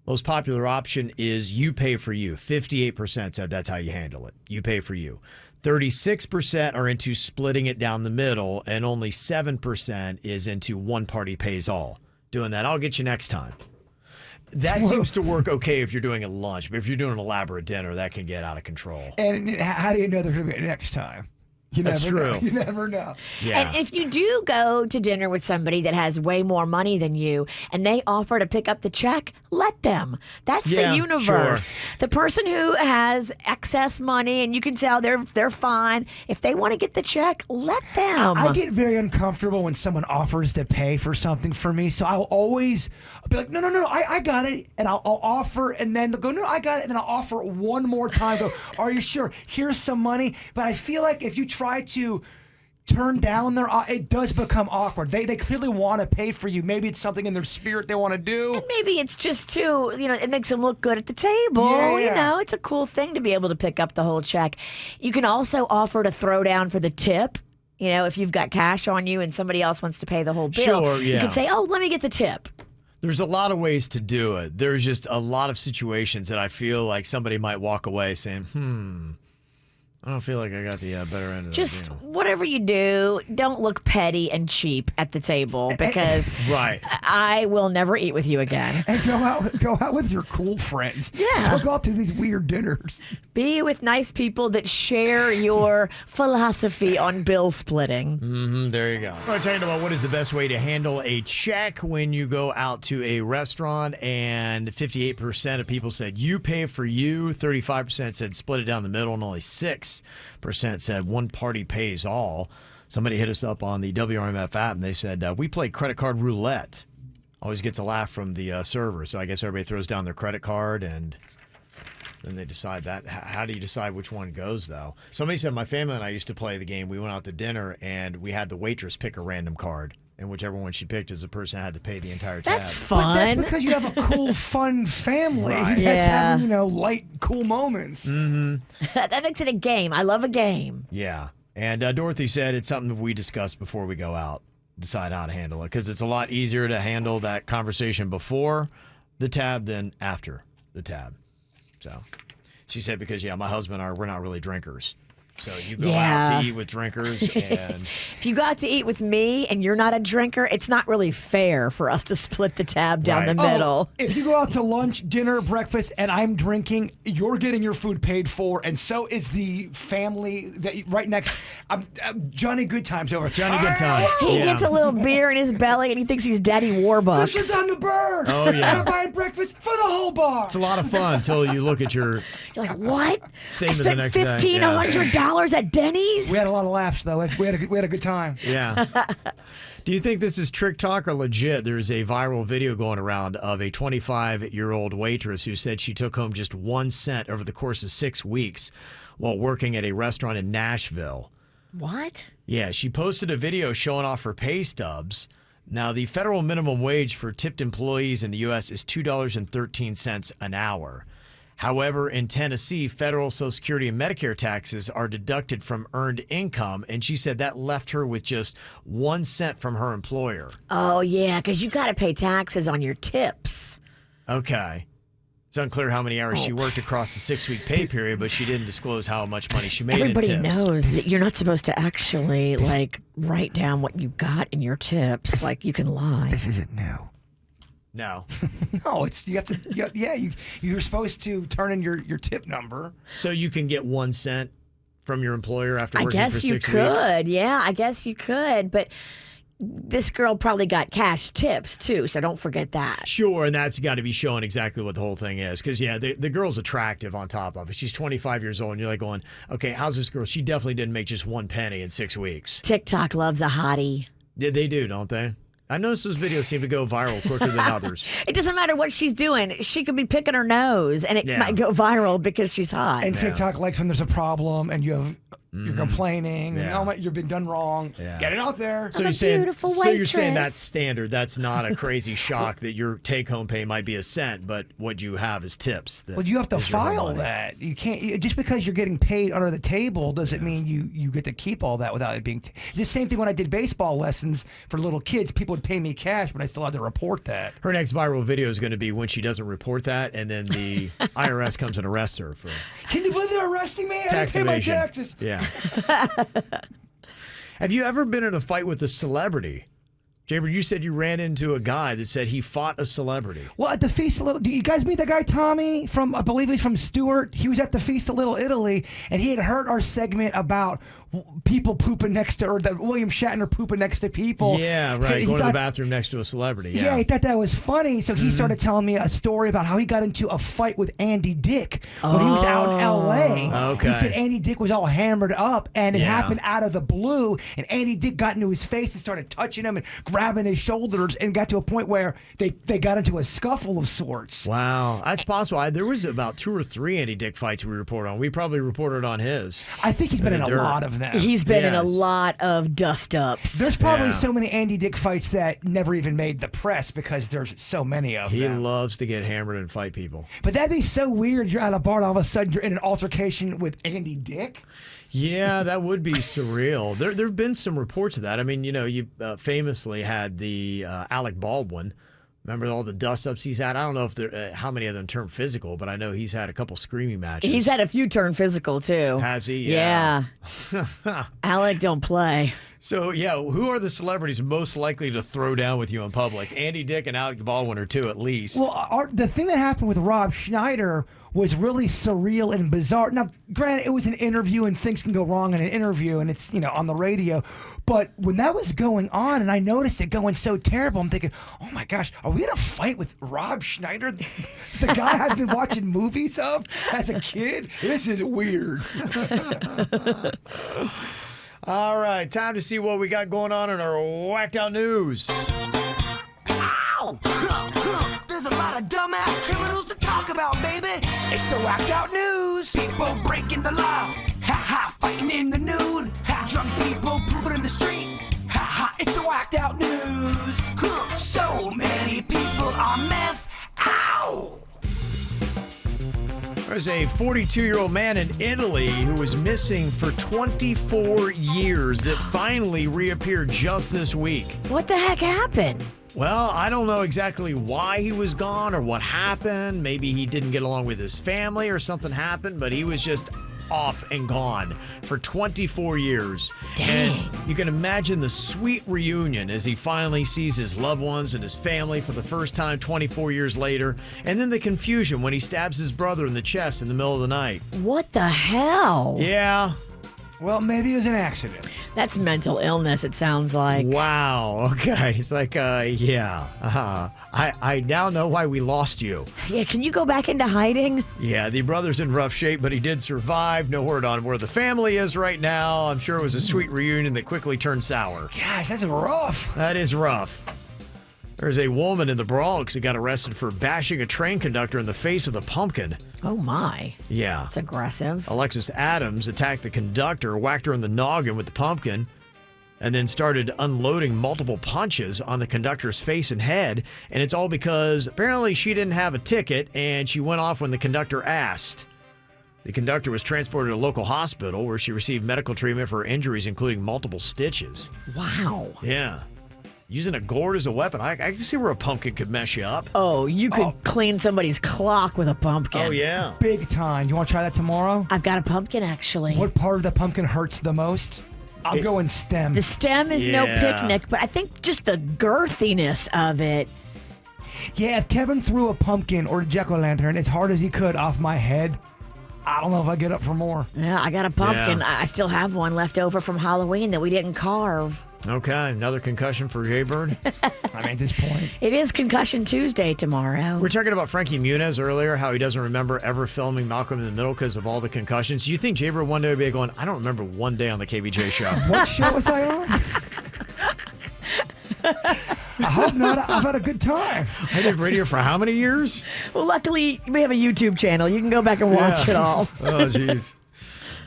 Most popular option is you pay for you. 58% said that's how you handle it. You pay for you. 36% are into splitting it down the middle, and only 7% is into one party pays all. Doing that, I'll get you next time. That seems to work okay if you're doing a lunch, but if you're doing an elaborate dinner, that can get out of control. And how do you know there's going to be a next time? That's true. You never know. Yeah. And if you do go to dinner with somebody that has way more money than you and they offer to pick up the check, let them. That's the universe. Sure. The person who has excess money and you can tell they're fine, if they want to get the check, let them. I get very uncomfortable when someone offers to pay for something for me, so I'll always be like, no, I got it, and I'll offer, and then they'll go, no, I got it, and then I'll offer one more time, go, are you sure? Here's some money. But I feel like if you try to turn down it does become awkward. They clearly want to pay for you. Maybe it's something in their spirit they want to do. And maybe it's just too, it makes them look good at the table. Yeah. It's a cool thing to be able to pick up the whole check. You can also offer to throw down for the tip. If you've got cash on you and somebody else wants to pay the whole bill, Sure, yeah. You can say, oh, let me get the tip. There's a lot of ways to do it. There's just a lot of situations that I feel like somebody might walk away saying, I don't feel like I got the better end of the Just deal. whatever you do, don't look petty and cheap at the table because Right. I will never eat with you again. And go out with your cool friends. Yeah. Don't go out to these weird dinners. Be with nice people that share your philosophy on bill splitting. There you go. We're talking about what is the best way to handle a check when you go out to a restaurant, and 58% of people said you pay for you, 35% said split it down the middle, and only 6% said one party pays all. Somebody hit us up on the WRMF app, and they said, we play credit card roulette. Always gets a laugh from the server, so I guess everybody throws down their credit card, and then they decide that. How do you decide which one goes, though? Somebody said my family and I used to play the game. We went out to dinner, and we had the waitress pick a random card. And whichever one she picked is the person that had to pay the entire tab. That's fun. But that's because you have a cool, fun family that's Yeah. having, light, cool moments. That makes it a game. I love a game. Yeah. And Dorothy said it's something that we discuss before we go out, decide how to handle it, because it's a lot easier to handle that conversation before the tab than after the tab. So she said because, my husband and I, we're not really drinkers. So you go out to eat with drinkers, and If you got to eat with me and you're not a drinker, it's not really fair for us to split the tab down Right. the middle. If you go out to lunch, dinner, breakfast, and I'm drinking, you're getting your food paid for, and so is the family that right next. I'm Johnny Good Times over. Johnny Good Times. He Yeah. gets a little beer in his belly and he thinks he's Daddy Warbucks. This is on the bird. Oh, yeah. And I'm buying breakfast for the whole bar. it's a lot of fun until you look at your You're like, what? I statement the spent next day. $1,500 at Denny's? We had a lot of laughs though. We had a good time. Yeah. Do you think this is trick talk or legit? There's a viral video going around of a 25-year-old waitress who said she took home just 1 cent over the course of 6 weeks while working at a restaurant in Nashville. What? Yeah, she posted a video showing off her pay stubs. Now, the federal minimum wage for tipped employees in the U.S. is $2.13 an hour. However, in Tennessee, federal Social Security and Medicare taxes are deducted from earned income, and she said that left her with just 1 cent from her employer. Oh, yeah, because you got to pay taxes on your tips. Okay. It's unclear how many hours she worked across the 6-week pay period, but she didn't disclose how much money she made Everybody in tips. knows that you're not supposed to actually, write down what you got in your tips. Like, you can lie. This isn't new. No. No, you have to. You're supposed to turn in your tip number. So you can get 1 cent from your employer after I working guess for you 6 weeks? could. Yeah, I guess you could. But this girl probably got cash tips too, so don't forget that. Sure, and that's got to be showing exactly what the whole thing is. Because, the girl's attractive on top of it. She's 25 years old, and you're like going, okay, how's this girl? She definitely didn't make just 1 penny in 6 weeks. TikTok loves a hottie. They do, don't they? I noticed those videos seem to go viral quicker than others. It doesn't matter what she's doing. She could be picking her nose, and it might go viral because she's hot. And TikTok likes when there's a problem and you're complaining and you've been done wrong. Yeah. Get it out there. So you're saying that's standard. That's not a crazy shock that your take-home pay might be 1 cent, but what you have is tips. Well, you have to file that. You can't just because you're getting paid under the table doesn't mean you get to keep all that without it being. It's the same thing when I did baseball lessons for little kids. People would pay me cash, but I still had to report that. Her next viral video is going to be when she doesn't report that, and then the IRS comes and arrests her for. Can you believe they're arresting me? I didn't Tax pay my evasion. taxes. Yeah. Have you ever been in a fight with a celebrity? Jaber, you said you ran into a guy that said he fought a celebrity. Well, at the Feast of Little... Do you guys meet that guy, Tommy? I believe he's from Stewart. He was at the Feast of Little Italy, and he had heard our segment about people pooping next to... Or that William Shatner pooping next to people. Yeah, right. He Going to thought- the bathroom next to a celebrity. Yeah, he thought that was funny, so he started telling me a story about how he got into a fight with Andy Dick when he was out in L.A. Okay. He said Andy Dick was all hammered up, and it happened out of the blue, and Andy Dick got into his face and started touching him and grabbing his shoulders and got to a point where they got into a scuffle of sorts. Wow, that's possible. There was about 2 or 3 Andy Dick fights we report on. We probably reported on his. I think he's been in a lot of them. He's been in a lot of dust-ups. There's probably so many Andy Dick fights that never even made the press because there's so many of them. He loves to get hammered and fight people. But that'd be so weird. You're at a bar and all of a sudden you're in an altercation with Andy Dick. Yeah, that would be surreal. There have been some reports of that. I mean, you famously had the Alec Baldwin. Remember all the dust-ups he's had? I don't know if how many of them turned physical, but I know he's had a couple screaming matches. He's had a few turn physical, too. Has he? Yeah. Alec don't play. So, who are the celebrities most likely to throw down with you in public? Andy Dick and Alec Baldwin are 2 at least. Well, the thing that happened with Rob Schneider was really surreal and bizarre. Now, granted, it was an interview and things can go wrong in an interview and it's, on the radio. But when that was going on and I noticed it going so terrible, I'm thinking, oh my gosh, are we in a fight with Rob Schneider? The guy I've been watching movies of as a kid? This is weird. All right, time to see what we got going on in our whacked out news. Ow! There's a lot of dumbass criminals to talk about, baby. It's the whacked out news. People breaking the law. Ha ha, fighting in the nude. Ha, drunk people pooping in the street. Ha ha, it's the whacked out news. So many people on meth. Ow! There's a 42-year-old man in Italy who was missing for 24 years that finally reappeared just this week. What the heck happened? Well, I don't know exactly why he was gone or what happened. Maybe he didn't get along with his family or something happened, but he was just off and gone for 24 years. Dang. And you can imagine the sweet reunion as he finally sees his loved ones and his family for the first time 24 years later, and then the confusion when he stabs his brother in the chest in the middle of the night. What the hell? Yeah. Well, maybe it was an accident. That's mental illness, it sounds like. Wow. Okay. It's like, yeah. I now know why we lost you. Yeah, can you go back into hiding? Yeah, the brother's in rough shape, but he did survive. No word on where the family is right now. I'm sure it was a sweet reunion that quickly turned sour. Gosh, that's rough. That is rough. There's a woman in the Bronx who got arrested for bashing a train conductor in the face with a pumpkin. Oh, my. Yeah. That's aggressive. Alexis Adams attacked the conductor, whacked her in the noggin with the pumpkin, and then started unloading multiple punches on the conductor's face and head. And it's all because apparently she didn't have a ticket and she went off when the conductor asked. The conductor was transported to a local hospital where she received medical treatment for her injuries, including multiple stitches. Wow. Yeah. Using a gourd as a weapon, I can see where a pumpkin could mess you up. Oh, you could clean somebody's clock with a pumpkin. Oh, yeah. Big time. You want to try that tomorrow? I've got a pumpkin, actually. What part of the pumpkin hurts the most? I'm going stem. The stem is no picnic, but I think just the girthiness of it. Yeah, if Kevin threw a pumpkin or a jack-o'-lantern as hard as he could off my head, I don't know if I get up for more. Yeah, I got a pumpkin. Yeah. I still have one left over from Halloween that we didn't carve. Okay, another concussion for Jaybird. I mean, at this point. It is Concussion Tuesday tomorrow. We're talking about Frankie Muniz earlier, how he doesn't remember ever filming Malcolm in the Middle because of all the concussions. Do you think Jaybird one day would be going, I don't remember one day on the KVJ show? What show was I on? I hope not. I've had a good time. I did radio for how many years? Well, luckily, we have a YouTube channel. You can go back and watch it all. Oh, jeez.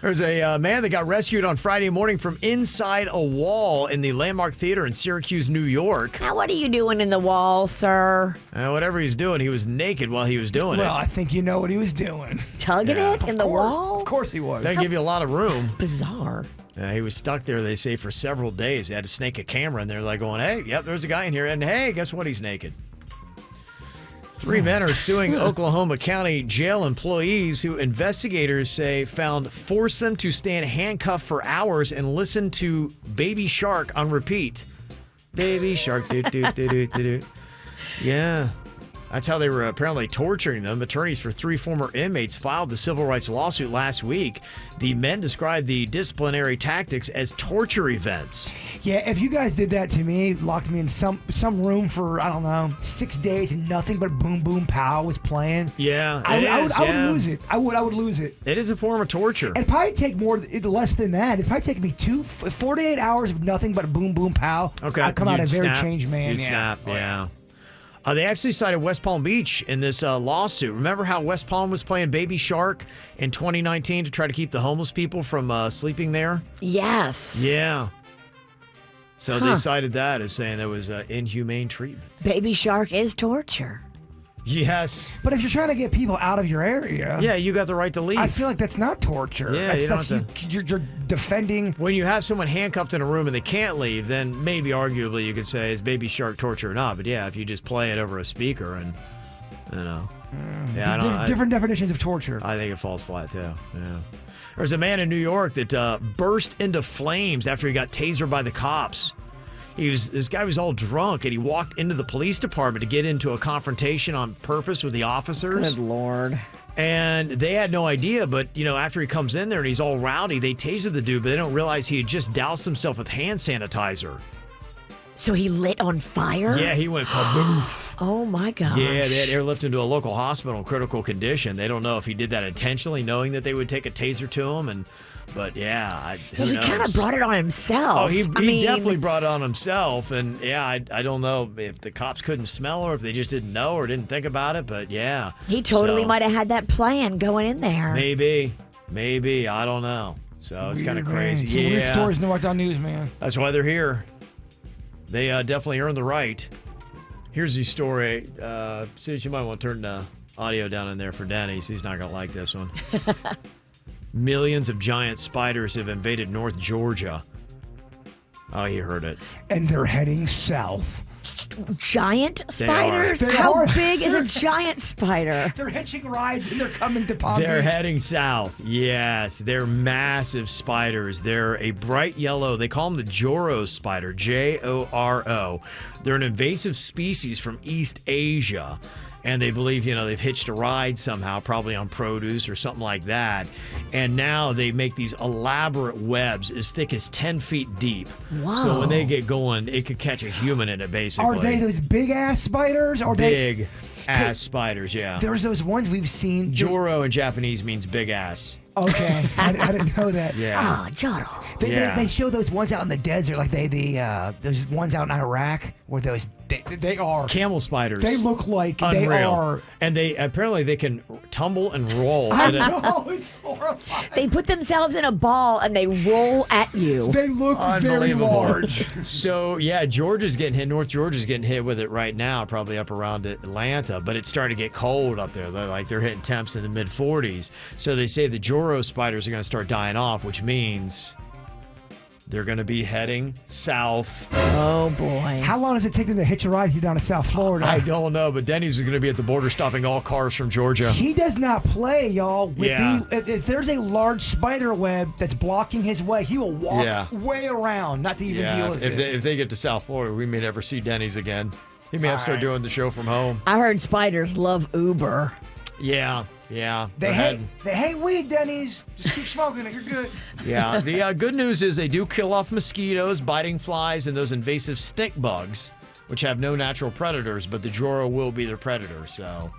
There's a man that got rescued on Friday morning from inside a wall in the Landmark Theater in Syracuse, New York. Now, what are you doing in the wall, sir? Whatever he's doing, he was naked while he was doing Well, it. I think you know what he was doing. Tugging it in the wall? Of course he was. They give you a lot of room. Bizarre. He was stuck there, they say, for several days. They had to snake a camera in there, like going, hey, yep, there's a guy in here. And hey, guess what? He's naked. 3 men are suing Oklahoma County jail employees who investigators say forced them to stand handcuffed for hours and listen to Baby Shark on repeat. Baby Shark, do do do do do. Yeah. That's how they were apparently torturing them. Attorneys for 3 former inmates filed the civil rights lawsuit last week. The men described the disciplinary tactics as torture events. Yeah, if you guys did that to me, locked me in some room for, I don't know, 6 days and nothing but Boom Boom Pow was playing. Yeah, I would lose it. I would lose it. It is a form of torture. It'd probably take less than that. It'd probably take me 48 hours of nothing but Boom Boom Pow. Okay. I'd come out a You'd very snap. changed man. You'd snap, yeah. They actually cited West Palm Beach in this lawsuit. Remember how West Palm was playing Baby Shark in 2019 to try to keep the homeless people from sleeping there? Yes. Yeah. So they cited that as saying there was inhumane treatment. Baby Shark is torture. Yes. But if you're trying to get people out of your area, Yeah, you got the right to leave. I feel like that's not torture. Yeah, you don't have you're defending. When you have someone handcuffed in a room and they can't leave, then maybe arguably you could say, is Baby Shark torture or not? But yeah, if you just play it over a speaker and, you know. Different definitions of torture. I think it falls flat, too. Yeah. There's a man in New York that burst into flames after he got tasered by the cops. This guy was all drunk, and he walked into the police department to get into a confrontation on purpose with the officers. Good Lord. And they had no idea, but, after he comes in there and he's all rowdy, they taser the dude, but they don't realize he had just doused himself with hand sanitizer. So he lit on fire? Yeah, he went kaboom. Oh, my gosh. Yeah, they had airlifted to a local hospital in critical condition. They don't know if he did that intentionally, knowing that they would take a taser to him, But yeah, who knows? He kind of brought it on himself. Oh, he definitely brought it on himself. And yeah, I don't know if the cops couldn't smell or if they just didn't know or didn't think about it. But yeah. He totally might have had that plan going in there. Maybe. I don't know. So it's kind of crazy. Some weird stories in the Right Down News, man. That's why they're here. They definitely earned the right. Here's the story. Since you might want to turn the audio down in there for Denny's. He's not going to like this one. Millions of giant spiders have invaded North Georgia. Oh, you heard it. And they're heading south. Giant They spiders? are. How big is a giant spider? They're hitching rides and they're coming to Palm They're Beach. heading south. Yes, they're massive spiders. They're a bright yellow. They call them the Joro spider, Joro. They're an invasive species from East Asia. And they believe, they've hitched a ride somehow, probably on produce or something like that. And now they make these elaborate webs as thick as 10 feet deep. Wow. So when they get going, it could catch a human in it, basically. Are they those big ass spiders? Or big ass spiders, yeah. There's those ones we've seen. Joro in Japanese means big ass. Okay, I didn't know that. Yeah. Oh, Joro. They show those ones out in the desert, like those ones out in Iraq, where they are Camel spiders. They look like Unreal. they are. And they can tumble and roll. I know, it's horrifying. They put themselves in a ball and they roll at you. They look very large. So yeah, Georgia's getting hit. North Georgia's getting hit with it right now, probably up around Atlanta. But it's starting to get cold up there. They're hitting temps in the mid 40s. So they say the Joro spiders are going to start dying off, which means they're going to be heading south. Oh, boy. How long does it take them to hitch a ride here down to South Florida? I don't know, but Denny's is going to be at the border stopping all cars from Georgia. He does not play, y'all. Yeah. If there's a large spider web that's blocking his way, he will walk way around, not to even deal with it. If they get to South Florida, we may never see Denny's again. He may have to start doing the show from home. I heard spiders love Uber. Yeah. They hate weed, Denny's. Just keep smoking it. You're good. Yeah. The good news is they do kill off mosquitoes, biting flies, and those invasive stink bugs, which have no natural predators, but the Joro will be their predator. So,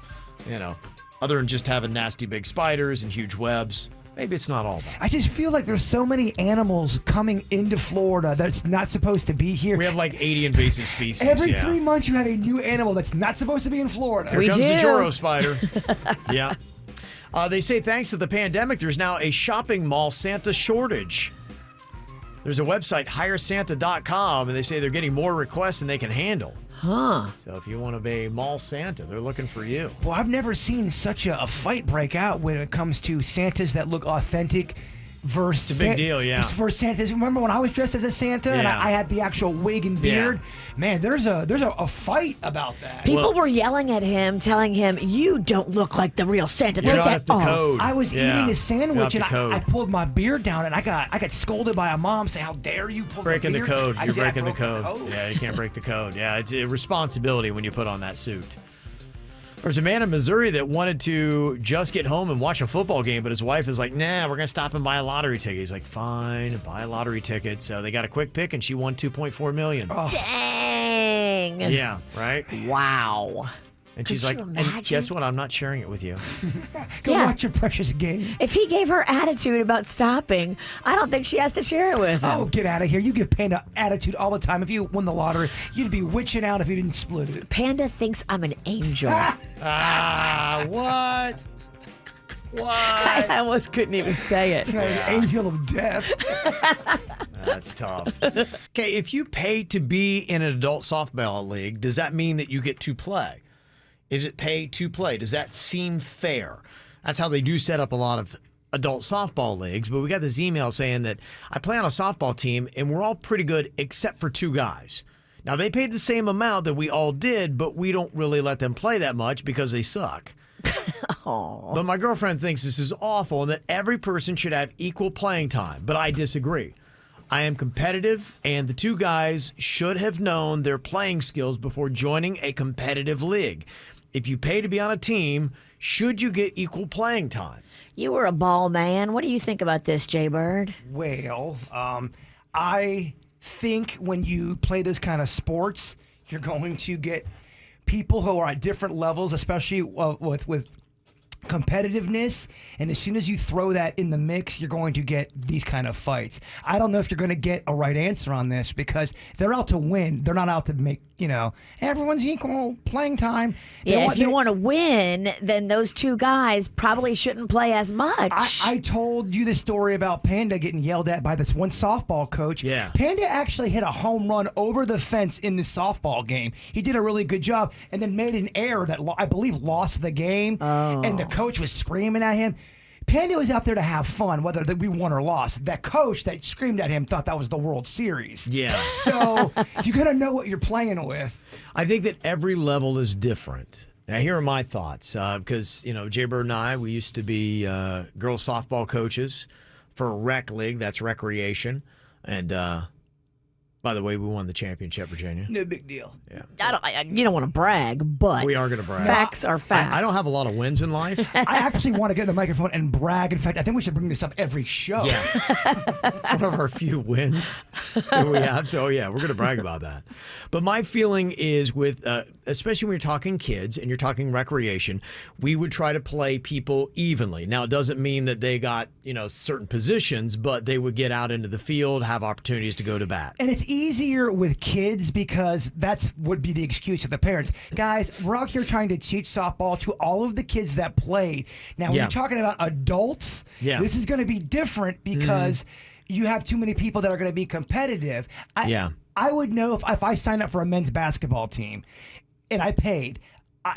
other than just having nasty big spiders and huge webs, maybe it's not all that. I just feel like there's so many animals coming into Florida that's not supposed to be here. We have like 80 invasive species. Every 3 months you have a new animal that's not supposed to be in Florida. Here comes the Joro spider. Yeah. They say thanks to the pandemic, there's now a shopping mall Santa shortage. There's a website, hiresanta.com, and they say they're getting more requests than they can handle. Huh. So if you want to be mall Santa, they're looking for you. Well, I've never seen such a fight break out when it comes to Santas that look authentic versus... It's a big deal, yeah. For Santas. Remember when I was dressed as a Santa and I had the actual wig and beard? Man, there's a fight about that. People were yelling at him, telling him, "You don't look like the real Santa. Take that off." Code. I was eating a sandwich and I I pulled my beard down and I got scolded by a mom saying, "How dare you pull breaking the the beard?" code. You're breaking the broke code. Yeah, you can't break the code. Yeah, it's a responsibility when you put on that suit. There's a man in Missouri that wanted to just get home and watch a football game, but his wife is like, nah, we're going to stop and buy a lottery ticket. He's like, fine, buy a lottery ticket. So they got a quick pick, and she won $2.4 million. Oh. Dang. Yeah, right? Wow. And she's like, and guess what? I'm not sharing it with you. Go watch your precious game. If he gave her attitude about stopping, I don't think she has to share it with him. Oh, get out of here. You give Panda attitude all the time. If you won the lottery, you'd be witching out if you didn't split it. Panda thinks I'm an angel. What? I almost couldn't even say it. Angel of death. That's tough. Okay, if you pay to be in an adult softball league, does that mean that you get to play? Is it pay to play? Does that seem fair? That's how they do set up a lot of adult softball leagues. But we got this email saying that I play on a softball team and we're all pretty good except for 2 guys. Now, they paid the same amount that we all did, but we don't really let them play that much because they suck. But my girlfriend thinks this is awful and that every person should have equal playing time. But I disagree. I am competitive, and the 2 guys should have known their playing skills before joining a competitive league. If you pay to be on a team, should you get equal playing time? You were a ball man. What do you think about this, Jay Bird? Well, I think when you play this kind of sports, you're going to get people who are at different levels, especially with competitiveness, and as soon as you throw that in the mix, you're going to get these kind of fights. I don't know if you're going to get a right answer on this because they're out to win. They're not out to make, everyone's equal playing time. If you want to win, then those 2 guys probably shouldn't play as much. I told you the story about Panda getting yelled at by this one softball coach. Yeah. Panda actually hit a home run over the fence in the softball game. He did a really good job and then made an error that I believe lost the game. And the coach was screaming at him. Panda was out there to have fun, whether we won or lost. That coach that screamed at him thought that was the World Series. Yeah. So you got to know what you're playing with. I think that every level is different. Now, here are my thoughts. Because, Jay Bird and I, we used to be girls softball coaches for a rec league. That's recreation. And by the way, we won the championship, Virginia. No big deal. Yeah. You don't want to brag, but we are going to brag. Facts are facts. I don't have a lot of wins in life. I actually want to get in the microphone and brag. In fact, I think we should bring this up every show. Yeah. It's one of our few wins that we have. So, yeah, we're going to brag about that. But my feeling is with, especially when you're talking kids and you're talking recreation, we would try to play people evenly. Now, it doesn't mean that they got, certain positions, but they would get out into the field, have opportunities to go to bat. And it's easier with kids because that's would be the excuse of the parents. Guys, we're out here trying to teach softball to all of the kids that played. Now, when you're talking about adults, this is going to be different because you have too many people that are going to be competitive. I would know if I signed up for a men's basketball team and I paid,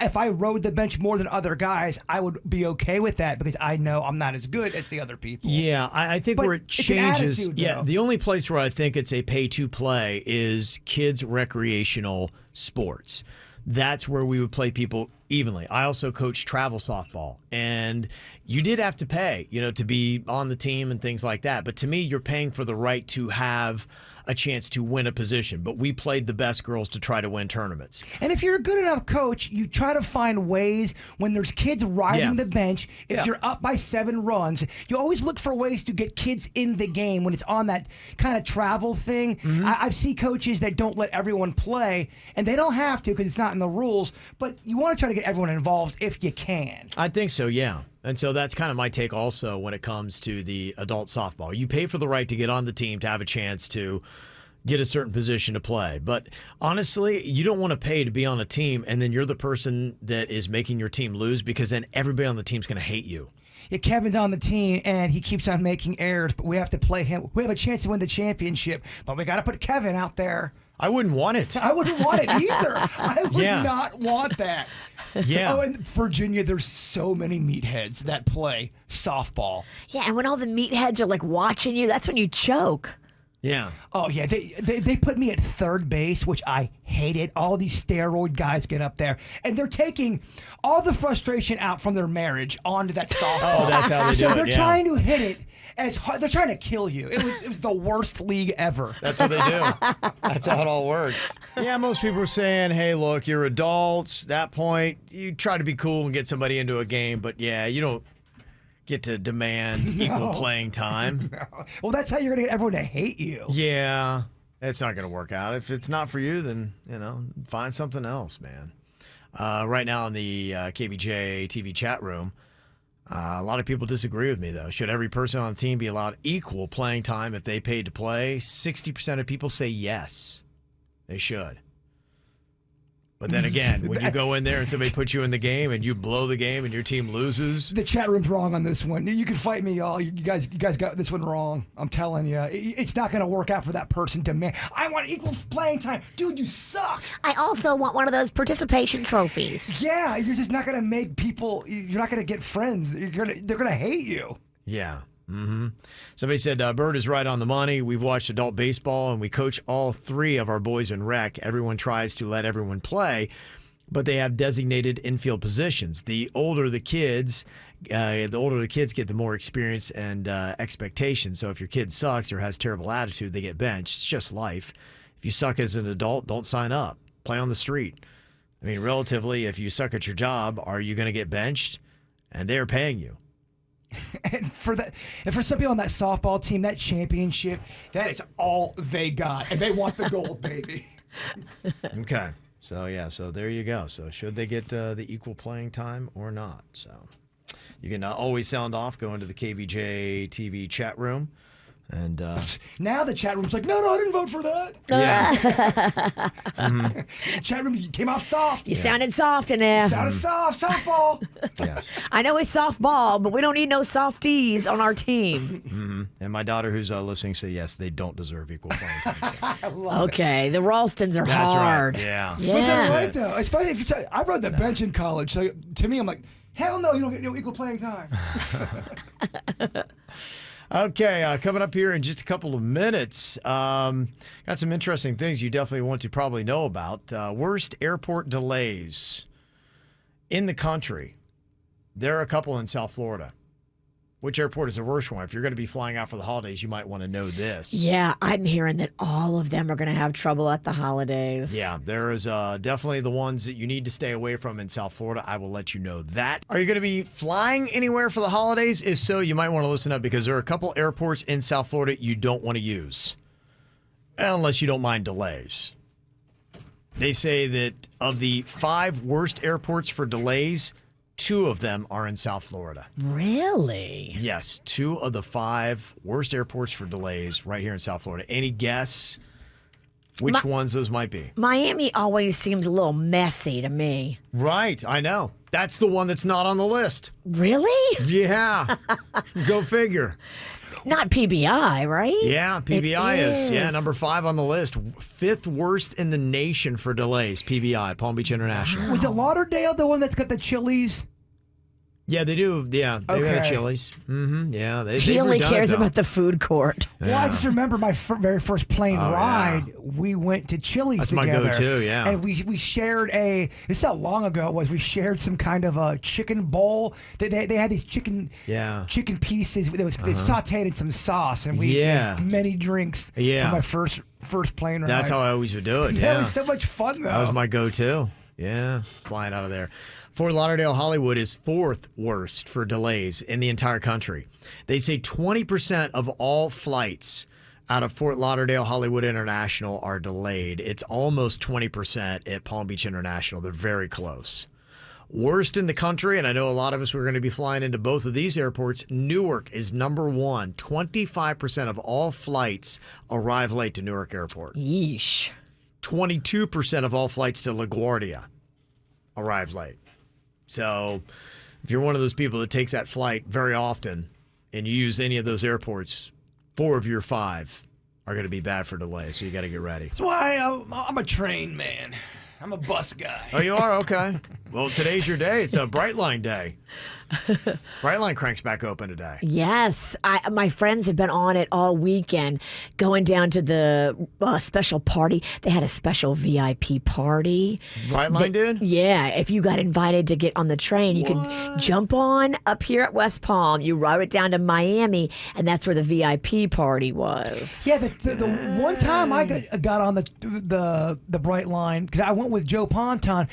if I rode the bench more than other guys, I would be okay with that because I know I'm not as good as the other people. Yeah, I think But where it it's an changes. attitude, Yeah, though. the only place where I think it's a pay to play is kids' recreational sports. That's where we would play people evenly. I also coached travel softball, and you did have to pay, to be on the team and things like that. But to me, you're paying for the right to have a chance to win a position. But we played the best girls to try to win tournaments. And if you're a good enough coach, you try to find ways when there's kids riding the bench. If you're up by 7 runs, you always look for ways to get kids in the game when it's on that kind of travel thing. I've seen coaches that don't let everyone play, and they don't have to because it's not in the rules, but you want to try to get everyone involved if you can. I think so, yeah. And so that's kind of my take also when it comes to the adult softball. You pay for the right to get on the team to have a chance to get a certain position to play. But honestly, you don't want to pay to be on a team and then you're the person that is making your team lose, because then everybody on the team's going to hate you. Yeah, Kevin's on the team, and he keeps on making errors, but we have to play him. We have a chance to win the championship, but we got to put Kevin out there. I wouldn't want it. I wouldn't want it either. I would not want that. Yeah. Oh, in Virginia, there's so many meatheads that play softball. Yeah, and when all the meatheads are like watching you, that's when you choke. Yeah. Oh, yeah. They put me at third base, which I hated. All these steroid guys get up there, and they're taking all the frustration out from their marriage onto that softball. Oh, that's how they do it. So they're trying to hit it as hard. They're trying to kill you. It was the worst league ever. That's what they do. That's how it all works. Yeah, most people are saying, hey, look, you're adults. At that point, you try to be cool and get somebody into a game, but yeah, you don't get to demand equal playing time. No. Well, that's how you're going to get everyone to hate you. Yeah, it's not going to work out. If it's not for you, then, find something else, man. Right now in the KVJ TV chat room, a lot of people disagree with me, though. Should every person on the team be allowed equal playing time if they paid to play? 60% of people say yes, they should. But then again, when you go in there and somebody puts you in the game and you blow the game and your team loses. The chat room's wrong on this one. You can fight me, y'all. You guys got this one wrong. I'm telling you. It's not going to work out for that person to man. I want equal playing time. Dude, you suck. I also want one of those participation trophies. Yeah, you're just not going to make people, you're not going to get friends. They're going to hate you. Yeah. Mm-hmm. Somebody said, Bird is right on the money. We've watched adult baseball and we coach all 3 of our boys in rec. Everyone tries to let everyone play, but they have designated infield positions. The older the kids get, the more experience and expectation. So if your kid sucks or has terrible attitude, they get benched. It's just life. If you suck as an adult, don't sign up. Play on the street. I mean, relatively, if you suck at your job, are you going to get benched? And they're paying you. And for some people on that softball team, that championship, that is all they got, and they want the gold, baby. Okay, so there you go. So should they get the equal playing time or not? So you can always sound off. Go into the KVJ TV chat room. And now the chat room's like, no, I didn't vote for that. Yeah. The chat room came off soft. You sounded soft in there. Sounded soft, softball. Yes. I know it's softball, but we don't need no softies on our team. Mm-hmm. And my daughter, who's listening, say yes, they don't deserve equal playing time. Okay, the Ralstons are That's hard. Right. Yeah. But that's right, though. Especially if you I rode the bench in college, so to me, I'm like, hell no, you don't get no equal playing time. Okay, coming up here in just a couple of minutes, got some interesting things you definitely want to probably know about. Worst airport delays in the country. There are a couple in South Florida. Which airport is the worst one? If you're going to be flying out for the holidays, you might want to know this. Yeah, I'm hearing that all of them are going to have trouble at the holidays. Yeah, there is definitely the ones that you need to stay away from in South Florida. I will let you know that. Are you going to be flying anywhere for the holidays? If so, you might want to listen up because there are a couple airports in South Florida you don't want to use. Unless you don't mind delays. They say that of the 5 worst airports for delays, 2 of them are in South Florida. Really? Yes, 2 of the 5 worst airports for delays right here in South Florida. Any guess which ones those might be? Miami always seems a little messy to me. Right, I know. That's the one that's not on the list. Really? Yeah. Go figure. Not PBI, right? Yeah, PBI is. Yeah, is. number 5 on the list. 5th worst in the nation for delays, PBI, Palm Beach International. Was it Lauderdale the one that's got the Chili's? Yeah, they do. Yeah, they got a Okay. Chili's. Mm-hmm. Yeah, He only cares about the food court. Well, I just remember my very first plane ride. We went to Chili's That's my together. go-to, yeah. And we shared this is how long ago it was. We shared some kind of a chicken bowl. They had these chicken pieces. They sauteed in some sauce, and we had many drinks for my first plane ride. That's how I always would do it. That Yeah, was so much fun, though. that was my go-to. Yeah, flying out of there. Fort Lauderdale Hollywood is 4th worst for delays in the entire country. They say 20% of all flights out of Fort Lauderdale Hollywood International are delayed. It's almost 20% at Palm Beach International. They're very close. Worst in the country, and I know a lot of us were going to be flying into both of these airports. Newark is number 1. 25% of all flights arrive late to Newark Airport. Yeesh. 22% of all flights to LaGuardia arrive late. So if you're one of those people that takes that flight very often and you use any of those airports, 4 of your 5 are going to be bad for delay. So you got to get ready. That's why I'm a train man. I'm a bus guy. Oh, you are? Okay. Well, today's your day. It's a Brightline day. Brightline cranks back open today. Yes. My friends have been on it all weekend, going down to the special party. They had a special VIP party. Brightline did? Yeah. If you got invited to get on the train, you could jump on up here at West Palm. You ride it down to Miami, and that's where the VIP party was. Yeah, the one time I got on the Brightline, because I went with Joe Ponton,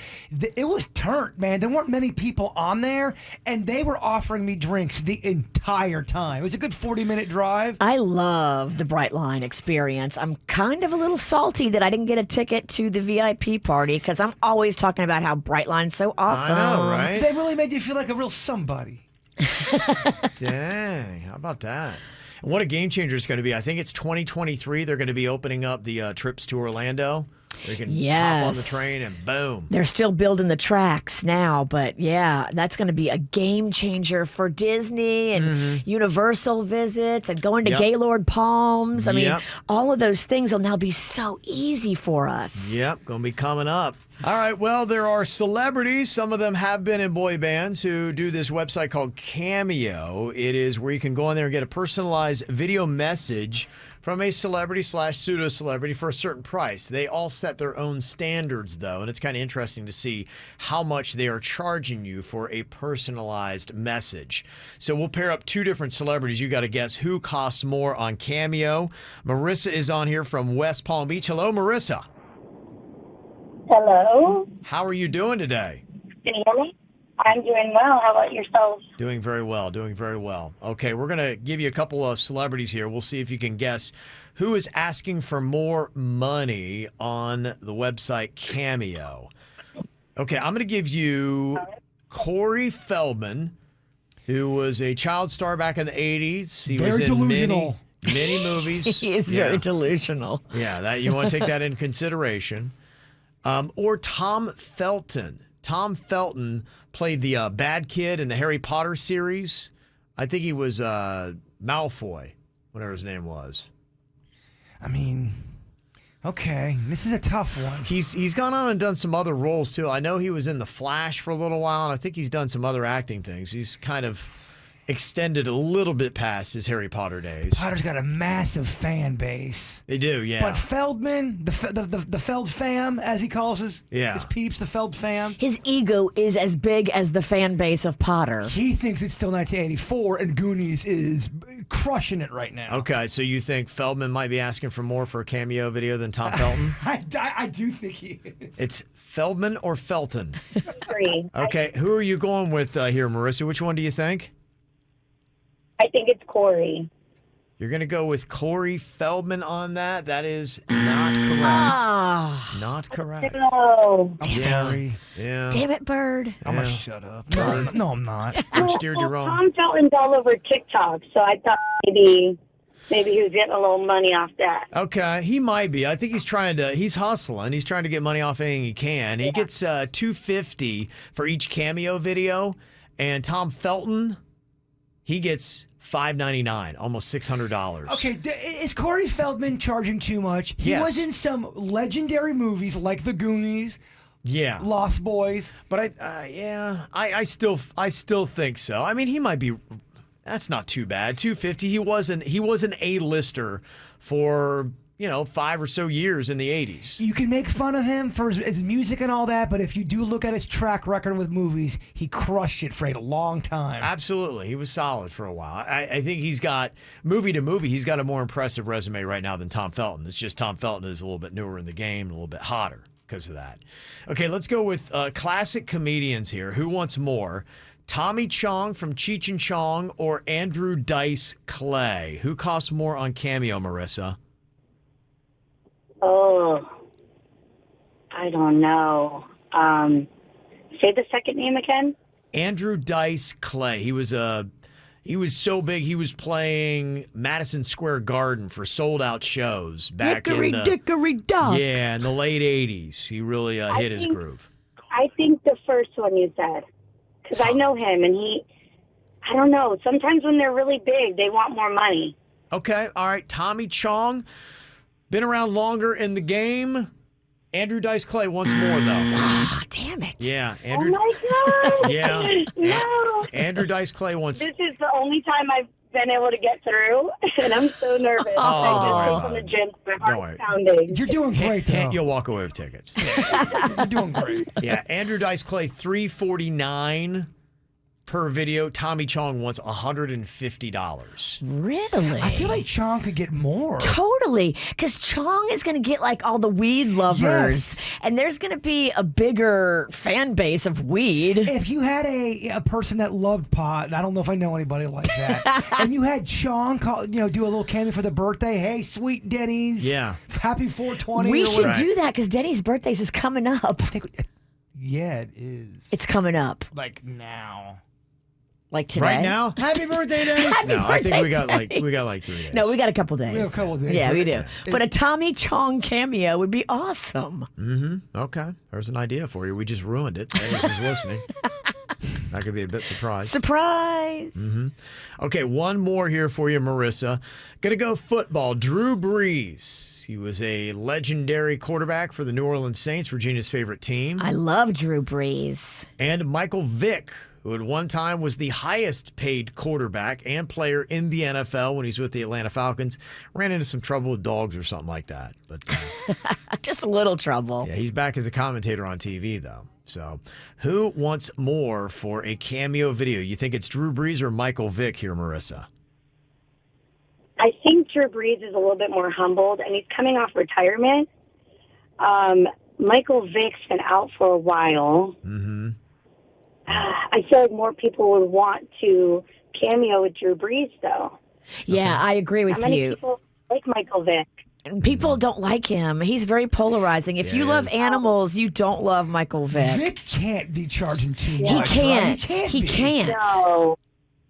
it was turned, man. There weren't many people on there, and they were offering me drinks the entire time. It was a good 40-minute drive. I love the Brightline experience. I'm kind of a little salty that I didn't get a ticket to the VIP party, because I'm always talking about how Brightline's so awesome. I know, right? They really made you feel like a real somebody. Dang, how about that? And what a game changer it's going to be. I think it's 2023. They're going to be opening up the trips to Orlando. They can hop on the train and boom. They're still building the tracks now, but yeah, that's going to be a game changer for Disney and Universal visits and going to Gaylord Palms. I mean, all of those things will now be so easy for us. Yep, going to be coming up. All right, well, there are celebrities. Some of them have been in boy bands who do this website called Cameo. It is where you can go on there and get a personalized video message from a celebrity/pseudo-celebrity for a certain price. They all set their own standards, though, and it's kind of interesting to see how much they are charging you for a personalized message. So we'll pair up 2 different celebrities. You got to guess who costs more on Cameo. Marissa is on here from West Palm Beach. Hello, Marissa. Hello. How are you doing today? Can you hear me? I'm doing well. How about yourself? Doing very well, doing very well. Okay, we're going to give you a couple of celebrities here. We'll see if you can guess who is asking for more money on the website Cameo. Okay, I'm going to give you Corey Feldman, who was a child star back in the 80s. He was in delusional. many movies. He is very delusional. Yeah, that you want to take that into consideration. Or Tom Felton. Tom Felton played the bad kid in the Harry Potter series. I think he was Malfoy, whatever his name was. I mean, okay, this is a tough one. He's gone on and done some other roles, too. I know he was in The Flash for a little while, and I think he's done some other acting things. He's kind of extended a little bit past his Harry Potter days. Potter's got a massive fan base. They do, yeah. But Feldman, the Feld fam, as he calls his peeps, the Feld fam. His ego is as big as the fan base of Potter. He thinks it's still 1984, and Goonies is crushing it right now. Okay, so you think Feldman might be asking for more for a cameo video than Tom Felton? I do think he is. It's Feldman or Felton? Three. Okay, who are you going with here, Marissa? Which one do you think? I think it's Corey. You're going to go with Corey Feldman on that? That is not correct. Not correct. No. I'm sorry. Yeah. Damn it, Bird. I'm going to shut up. No, I'm not. Bird steered you wrong. Tom Felton's all over TikTok, so I thought maybe he was getting a little money off that. Okay, he might be. I think he's hustling. He's trying to get money off anything he can. He gets $250 for each cameo video, and Tom Felton, he gets $599, almost $600. Okay, is Corey Feldman charging too much? He Yes. was in some legendary movies like The Goonies, Yeah. Lost Boys. But I still think so. I mean, he might be. That's not too bad. 250. He was an A-lister for 5 or so years in the 80s. You can make fun of him for his music and all that, but if you do look at his track record with movies, he crushed it for a long time. Absolutely. He was solid for a while. I think he's got, movie to movie, he's got a more impressive resume right now than Tom Felton. It's just Tom Felton is a little bit newer in the game, a little bit hotter because of that. Okay, let's go with classic comedians here. Who wants more? Tommy Chong from Cheech and Chong or Andrew Dice Clay? Who costs more on Cameo, Marissa? Oh, I don't know. Say the second name again. Andrew Dice Clay. He was so big. He was playing Madison Square Garden for sold out shows back Hickory in the dickory dock. Yeah, in the late '80s. He really hit his groove. I think the first one you said, because I know him, and I don't know. Sometimes when they're really big, they want more money. Okay, all right. Tommy Chong, been around longer in the game. Andrew Dice Clay once more, though. Ah, damn it. Yeah, Andrew. Oh my God! Yeah, No. Andrew Dice Clay once. This is the only time I've been able to get through, and I'm so nervous. Oh, don't worry I just about from the it. gym, my Don't heart's worry. pounding. You're doing great, though. You'll walk away with tickets. You're doing great. Yeah, Andrew Dice Clay, $349 per video. Tommy Chong wants $150. Really? I feel like Chong could get more. Totally. Because Chong is going to get like all the weed lovers. Yes. And there's going to be a bigger fan base of weed. If you had a person that loved pot, and I don't know if I know anybody like that, and you had Chong do a little cameo for the birthday, hey, sweet Denny's, Yeah. happy 420. We or should whatever. do that because Denny's birthdays is coming up. Yeah, it is. It's coming up. Like now. Like today. Right now? Happy birthday, Dennis. Happy No, I think we birthday, got like 3 days. No, we got a couple days. We have a couple days. Yeah, we do. But a Tommy Chong cameo would be awesome. Okay, there's an idea for you. We just ruined it. Dennis is listening. That could be a bit surprised. Surprise. Okay, one more here for you, Marissa. Gonna go football. Drew Brees. He was a legendary quarterback for the New Orleans Saints, Virginia's favorite team. I love Drew Brees. And Michael Vick, who at one time was the highest paid quarterback and player in the NFL when he's with the Atlanta Falcons. Ran into some trouble with dogs or something like that. But Just a little trouble. yeah, he's back as a commentator on TV, though. So who wants more for a cameo video? You think it's Drew Brees or Michael Vick here, Marissa? I think Drew Brees is a little bit more humbled, and he's coming off retirement. Michael Vick's been out for a while. I feel like more people would want to cameo with Drew Brees, though. Yeah, I agree with How many you. people like Michael Vick? People don't like him. He's very polarizing. If Yeah, you he love is. animals, you don't love Michael Vick. Vic can't be charging too He much. can't. Right? He be. can't.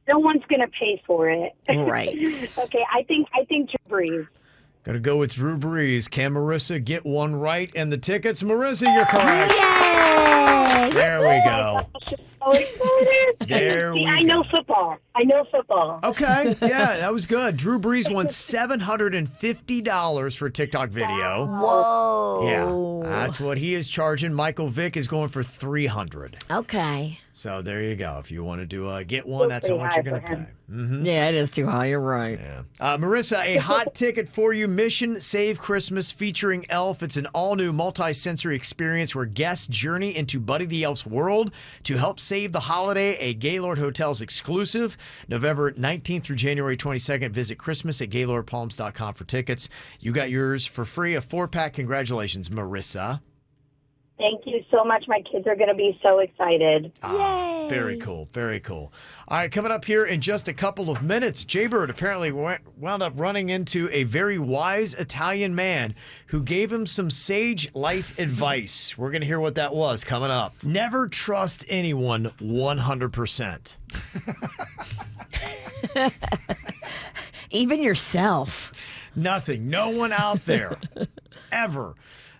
No one's going to pay for it. Right. Okay, I think Drew Brees. Gonna go with Drew Brees. Can Marissa get one right? And the tickets? Marissa, you're correct. Yay! There we go. So excited. There See, we I know go. football. I know football. Okay, yeah, that was good. Drew Brees won $750 for a TikTok video. Whoa. Yeah, that's what he is charging. Michael Vick is going for $300. Okay. So there you go. If you want to do get one, that's how much you're going to pay. Yeah, it is too high. You're right. Yeah. Marissa, a hot ticket for you. Mission Save Christmas featuring Elf. It's an all-new multi-sensory experience where guests journey into Buddy the Elf's world to help save the holiday. A Gaylord Hotels exclusive. November 19th through January 22nd. Visit Christmas at GaylordPalms.com for tickets. You got yours for free. A 4-pack. Congratulations, Marissa. Thank you so much. My kids are going to be so excited. Yay! Very cool. Very cool. All right, coming up here in just a couple of minutes, Jaybird apparently wound up running into a very wise Italian man who gave him some sage life advice. We're going to hear what that was coming up. Never trust anyone 100%. Even yourself. Nothing. No one out there. Ever.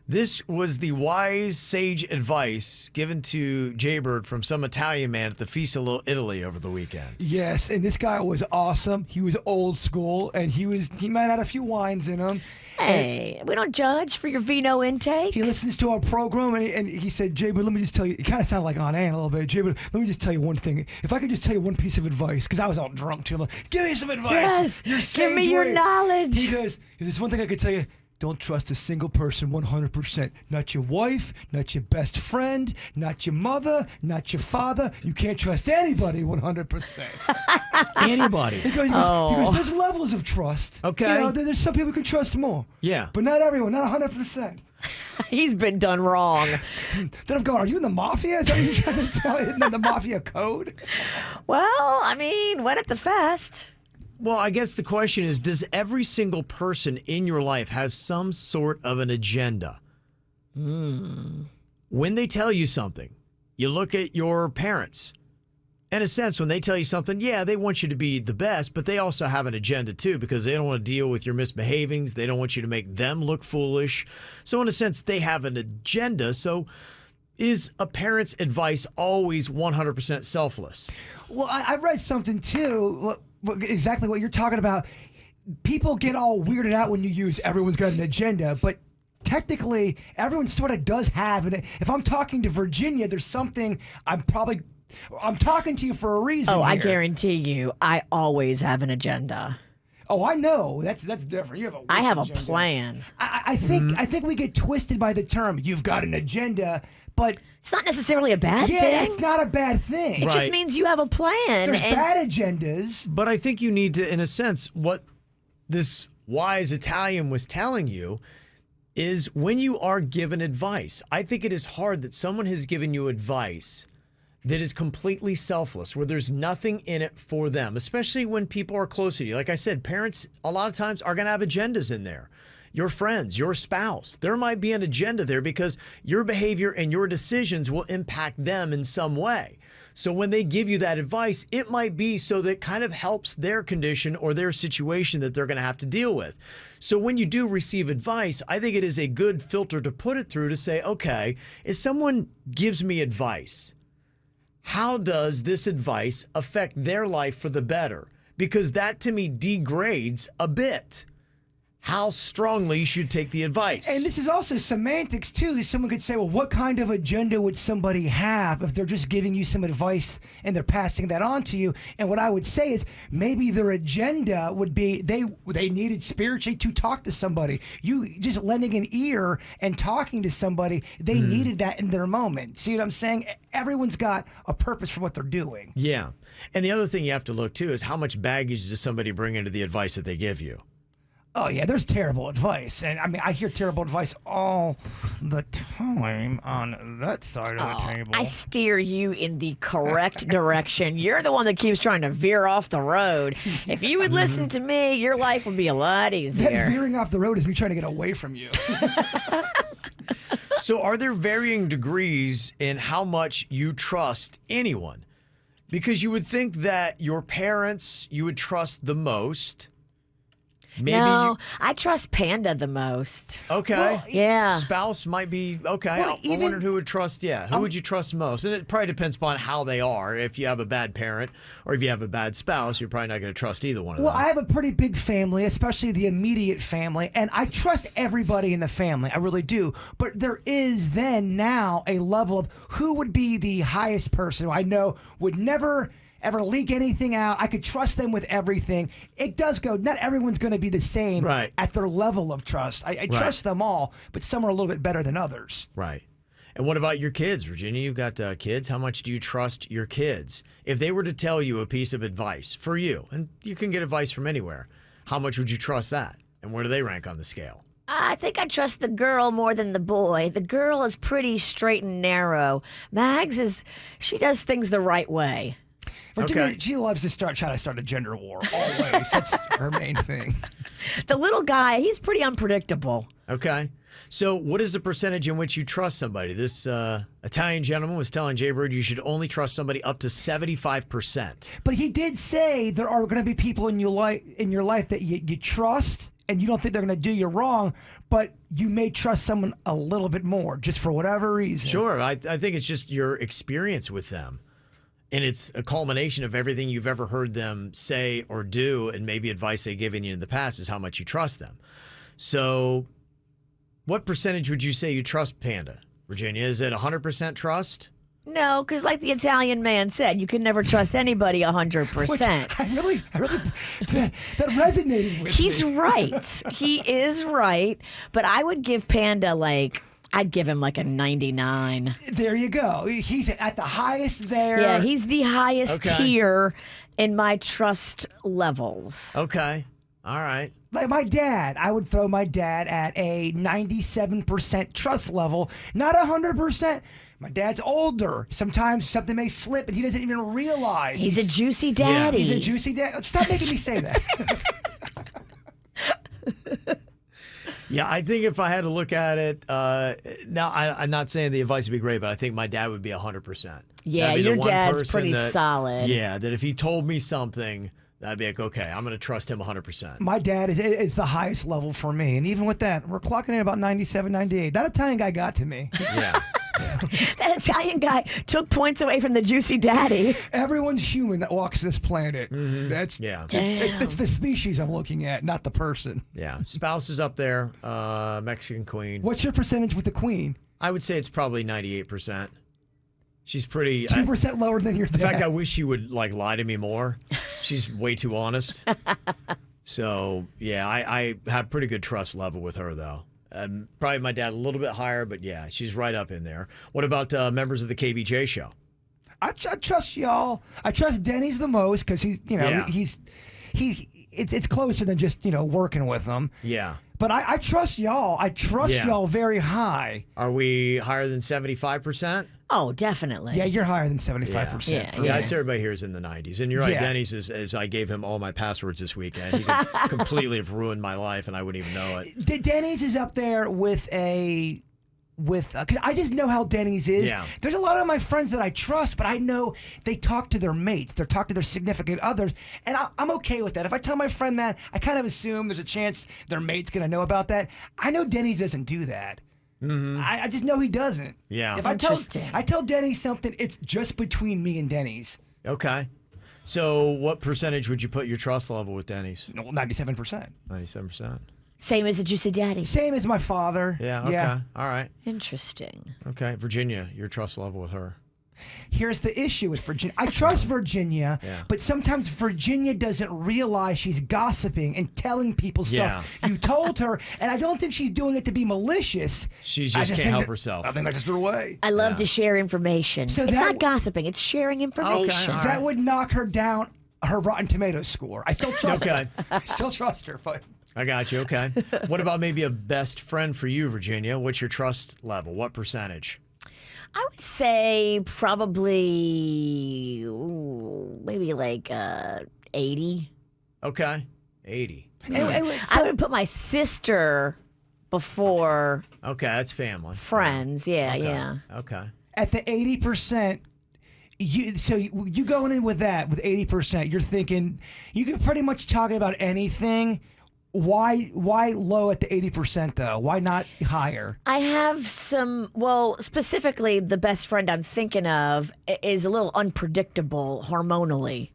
This was the wise sage advice given to Jaybird from some Italian man at the Feast of Little Italy over the weekend. Yes, and this guy was awesome. He was old school, and he might have had a few wines in him. Hey, we don't judge for your vino intake. He listens to our program and he said, Jay, but let me just tell you, it kind of sounded like on Ann a little bit. Jay, but let me just tell you one thing. If I could just tell you one piece of advice, because I was all drunk too. I'm like, give me some advice. Yes, give me your knowledge. He goes, if there's one thing I could tell you, don't trust a single person 100%. Not your wife, not your best friend, not your mother, not your father. You can't trust anybody 100%. Anybody. He goes, there's levels of trust. Okay. You know, there's some people you can trust more. Yeah. But not everyone, not 100%. He's been done wrong. Then I'm going, are you in the mafia? Is that what you're trying to tell? Isn't that the mafia code? Well, I mean, when at the fest. Well, I guess the question is, does every single person in your life have some sort of an agenda? When they tell you something, you look at your parents. In a sense, when they tell you something, yeah, they want you to be the best, but they also have an agenda too, because they don't want to deal with your misbehavings. They don't want you to make them look foolish. So in a sense, they have an agenda. So is a parent's advice always 100% selfless? Well, I read something too, exactly what you're talking about. People get all weirded out when you use everyone's got an agenda, but technically everyone sort of does have it. If I'm talking to Virginia, there's something I'm talking to you for a reason. Oh, I here. guarantee you, I always have an agenda. Oh, I know. That's different. You have I have agenda. a plan. I think we get twisted by the term "you've got an agenda," but it's not necessarily a bad thing. Yeah, it's not a bad thing. It just means you have a plan. There's bad agendas. But I think you need to, in a sense, what this wise Italian was telling you is when you are given advice, I think it is hard that someone has given you advice that is completely selfless, where there's nothing in it for them, especially when people are close to you. Like I said, parents a lot of times are going to have agendas in there. Your friends, your spouse, there might be an agenda there because your behavior and your decisions will impact them in some way. So when they give you that advice, it might be so that it kind of helps their condition or their situation that they're going to have to deal with. So when you do receive advice, I think it is a good filter to put it through to say, okay, if someone gives me advice, how does this advice affect their life for the better? Because that to me degrades a bit how strongly you should take the advice. And this is also semantics too. Someone could say, well, what kind of agenda would somebody have if they're just giving you some advice and they're passing that on to you? And what I would say is maybe their agenda would be they needed spiritually to talk to somebody. You just lending an ear and talking to somebody, they needed that in their moment. See what I'm saying? Everyone's got a purpose for what they're doing. Yeah. And the other thing you have to look too is how much baggage does somebody bring into the advice that they give you? Oh, yeah, there's terrible advice. And I mean, I hear terrible advice all the time on that side of the table. I steer you in the correct direction. You're the one that keeps trying to veer off the road. If you would listen to me, your life would be a lot easier. That veering off the road is me trying to get away from you. So are there varying degrees in how much you trust anyone? Because you would think that your parents you would trust the most. Maybe no, I trust Panda the most. Okay. Well, yeah. Spouse might be okay. Well, I wondered who would trust. Yeah, who would you trust most? And it probably depends upon how they are. If you have a bad parent or if you have a bad spouse, you're probably not going to trust either one of Well, them. I have a pretty big family, especially the immediate family, and I trust everybody in the family. I really do. But there is then now a level of who would be the highest person who I know would never ever leak anything out. I could trust them with everything. It does go, not everyone's going to be the same at their level of trust. I trust them all, but some are a little bit better than others. Right. And what about your kids, Virginia? You've got kids. How much do you trust your kids? If they were to tell you a piece of advice for you, and you can get advice from anywhere, how much would you trust that? And where do they rank on the scale? I think I trust the girl more than the boy. The girl is pretty straight and narrow. Mags she does things the right way. Virginia, she loves to try to start a gender war, always. That's her main thing. The little guy, he's pretty unpredictable. Okay. So what is the percentage in which you trust somebody? This Italian gentleman was telling Jay Bird you should only trust somebody up to 75%. But he did say there are going to be people in your life that you trust and you don't think they're going to do you wrong, but you may trust someone a little bit more just for whatever reason. Sure. I think it's just your experience with them. And it's a culmination of everything you've ever heard them say or do, and maybe advice they've given you in the past is how much you trust them. So what percentage would you say you trust Panda, Virginia? Is it 100% trust? No, because like the Italian man said, you can never trust anybody 100%. Which I really, that resonated with He's me. right. He is right. But I would give Panda I'd give him like a 99. There you go. He's at the highest there. Yeah, he's the highest tier in my trust levels. Okay. All right. Like my dad, I would throw my dad at a 97% trust level, not 100%. My dad's older. Sometimes something may slip and he doesn't even realize. He's a juicy daddy. He's a juicy dad. Stop making me say that. Yeah, I think if I had to look at it, now I'm not saying the advice would be great, but I think my dad would be 100%. Yeah, your dad's pretty solid. Yeah, that if he told me something, I'd be like, okay, I'm going to trust him 100%. My dad is the highest level for me. And even with that, we're clocking in about 97, 98. That Italian guy got to me. Yeah. That Italian guy took points away from the juicy daddy. Everyone's human that walks this planet. That's it's the species I'm looking at, not the person. Yeah. Spouse is up there, Mexican queen. What's your percentage with the queen? I would say it's probably 98%. She's pretty 2% lower than your dad. In fact, I wish she would lie to me more. She's way too honest. So yeah, I have pretty good trust level with her though. Probably my dad a little bit higher, but yeah, she's right up in there. What about members of the KVJ show? I trust y'all. I trust Denny's the most because he's it's closer than just working with him. Yeah. But I trust y'all. I trust y'all very high. Are we higher than 75%? Oh, definitely. Yeah, you're higher than 75%. Yeah, I'd say everybody here is in the 90s. And you're right, Denny's is I gave him all my passwords this weekend. He could completely have ruined my life and I wouldn't even know it. Denny's is up there with because I just know how Denny's is. Yeah. There's a lot of my friends that I trust, but I know they talk to their mates, they talk to their significant others, and I'm okay with that. If I tell my friend that, I kind of assume there's a chance their mate's gonna know about that. I know Denny's doesn't do that. Mm-hmm. I just know he doesn't. Yeah. If I tell Denny's something, it's just between me and Denny's. Okay. So what percentage would you put your trust level with Denny's? 97%. 97%. Same as the juicy daddy. Same as my father. Yeah, okay. Yeah. All right. Interesting. Okay. Virginia, your trust level with her. Here's the issue with Virginia. I trust Virginia, but sometimes Virginia doesn't realize she's gossiping and telling people stuff you told her, and I don't think she's doing it to be malicious. She just can't help herself. I think that's just her way. I love to share information. So it's that not gossiping, it's sharing information. Okay, that would knock her down her Rotten Tomatoes score. I still trust her. I still trust her, but... I got you. Okay. What about maybe a best friend for you, Virginia? What's your trust level? What percentage? I would say probably maybe like 80. Okay. 80. I would put my sister before. Okay, that's family. Friends, yeah, Okay. yeah. Okay. At the 80%, you going in with that, with 80%, you're thinking you can pretty much talk about anything. Why low at the 80% though? Why not higher? I have specifically the best friend I'm thinking of is a little unpredictable hormonally.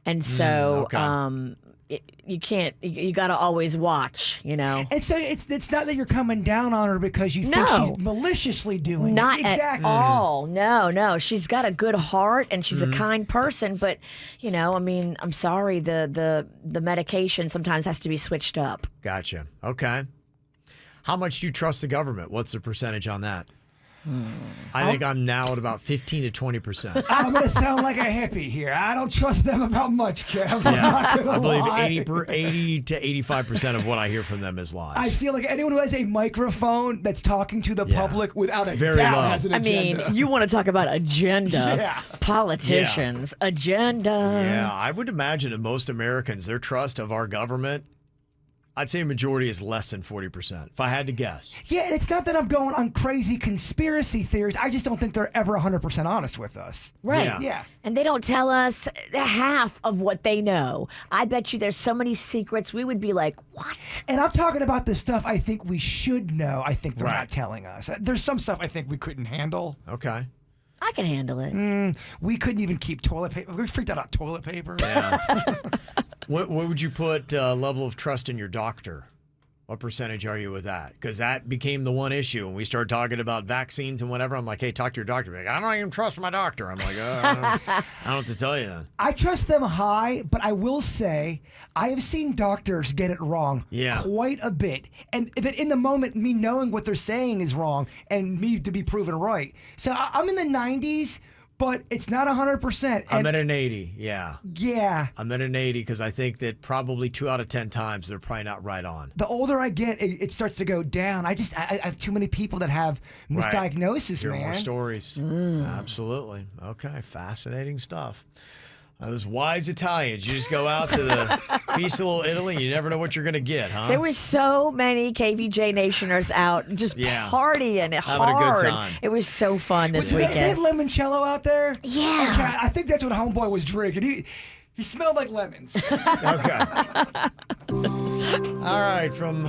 And so you got to always watch, And so it's not that you're coming down on her because you think she's maliciously doing Not it. at all. No. She's got a good heart and she's a kind person, but I'm sorry, the medication sometimes has to be switched up. Gotcha. Okay. How much do you trust the government? What's the percentage on that? I think I'm now at about 15 to 20%. I'm going to sound like a hippie here. I don't trust them about much, Kev. Yeah, I believe 80 to 85% of what I hear from them is lies. I feel like anyone who has a microphone that's talking to the public without a doubt has an agenda. I mean, you want to talk about agenda. Politicians, agenda. Yeah, I would imagine that most Americans, their trust of our government, I'd say a majority is less than 40%, if I had to guess. Yeah, and it's not that I'm going on crazy conspiracy theories. I just don't think they're ever 100% honest with us. Right. Yeah. And they don't tell us half of what they know. I bet you there's so many secrets. We would be like, what? And I'm talking about the stuff I think we should know. I think they're not telling us. There's some stuff I think we couldn't handle. Okay. I can handle it. We couldn't even keep toilet paper. We freaked out on toilet paper. Yeah. What would you put level of trust in your doctor? What percentage are you with that? Because that became the one issue. When we started talking about vaccines and whatever, I'm like, hey, talk to your doctor. Like, I don't even trust my doctor. I'm like, I don't know what to tell you then. I trust them high, but I will say I have seen doctors get it wrong quite a bit. And if in the moment, me knowing what they're saying is wrong and me to be proven right. So I'm in the 90s. But it's not 100%. I'm at an 80, yeah. Yeah. I'm at an 80 because I think that probably 2 out of 10 times they're probably not right on. The older I get, it starts to go down. I have too many people that have misdiagnosis, Hear man. more stories. Absolutely. Okay, fascinating stuff. Those wise Italians, you just go out to the Feast of Little Italy, you never know what you're going to get, huh? There was so many KVJ Nationers out just partying hard. Having a good time. It was so fun this weekend. They had limoncello out there? Yeah. Okay, I think that's what Homeboy was drinking. He smelled like lemons. Okay. All right, from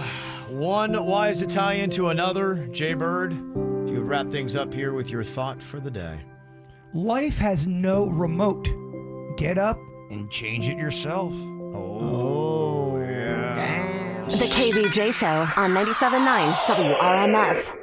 one wise Italian to another, Jay Bird, you would wrap things up here with your thought for the day. Life has no remote. Get up and change it yourself. Oh, yeah. The KVJ Show on 97.9 WRMF.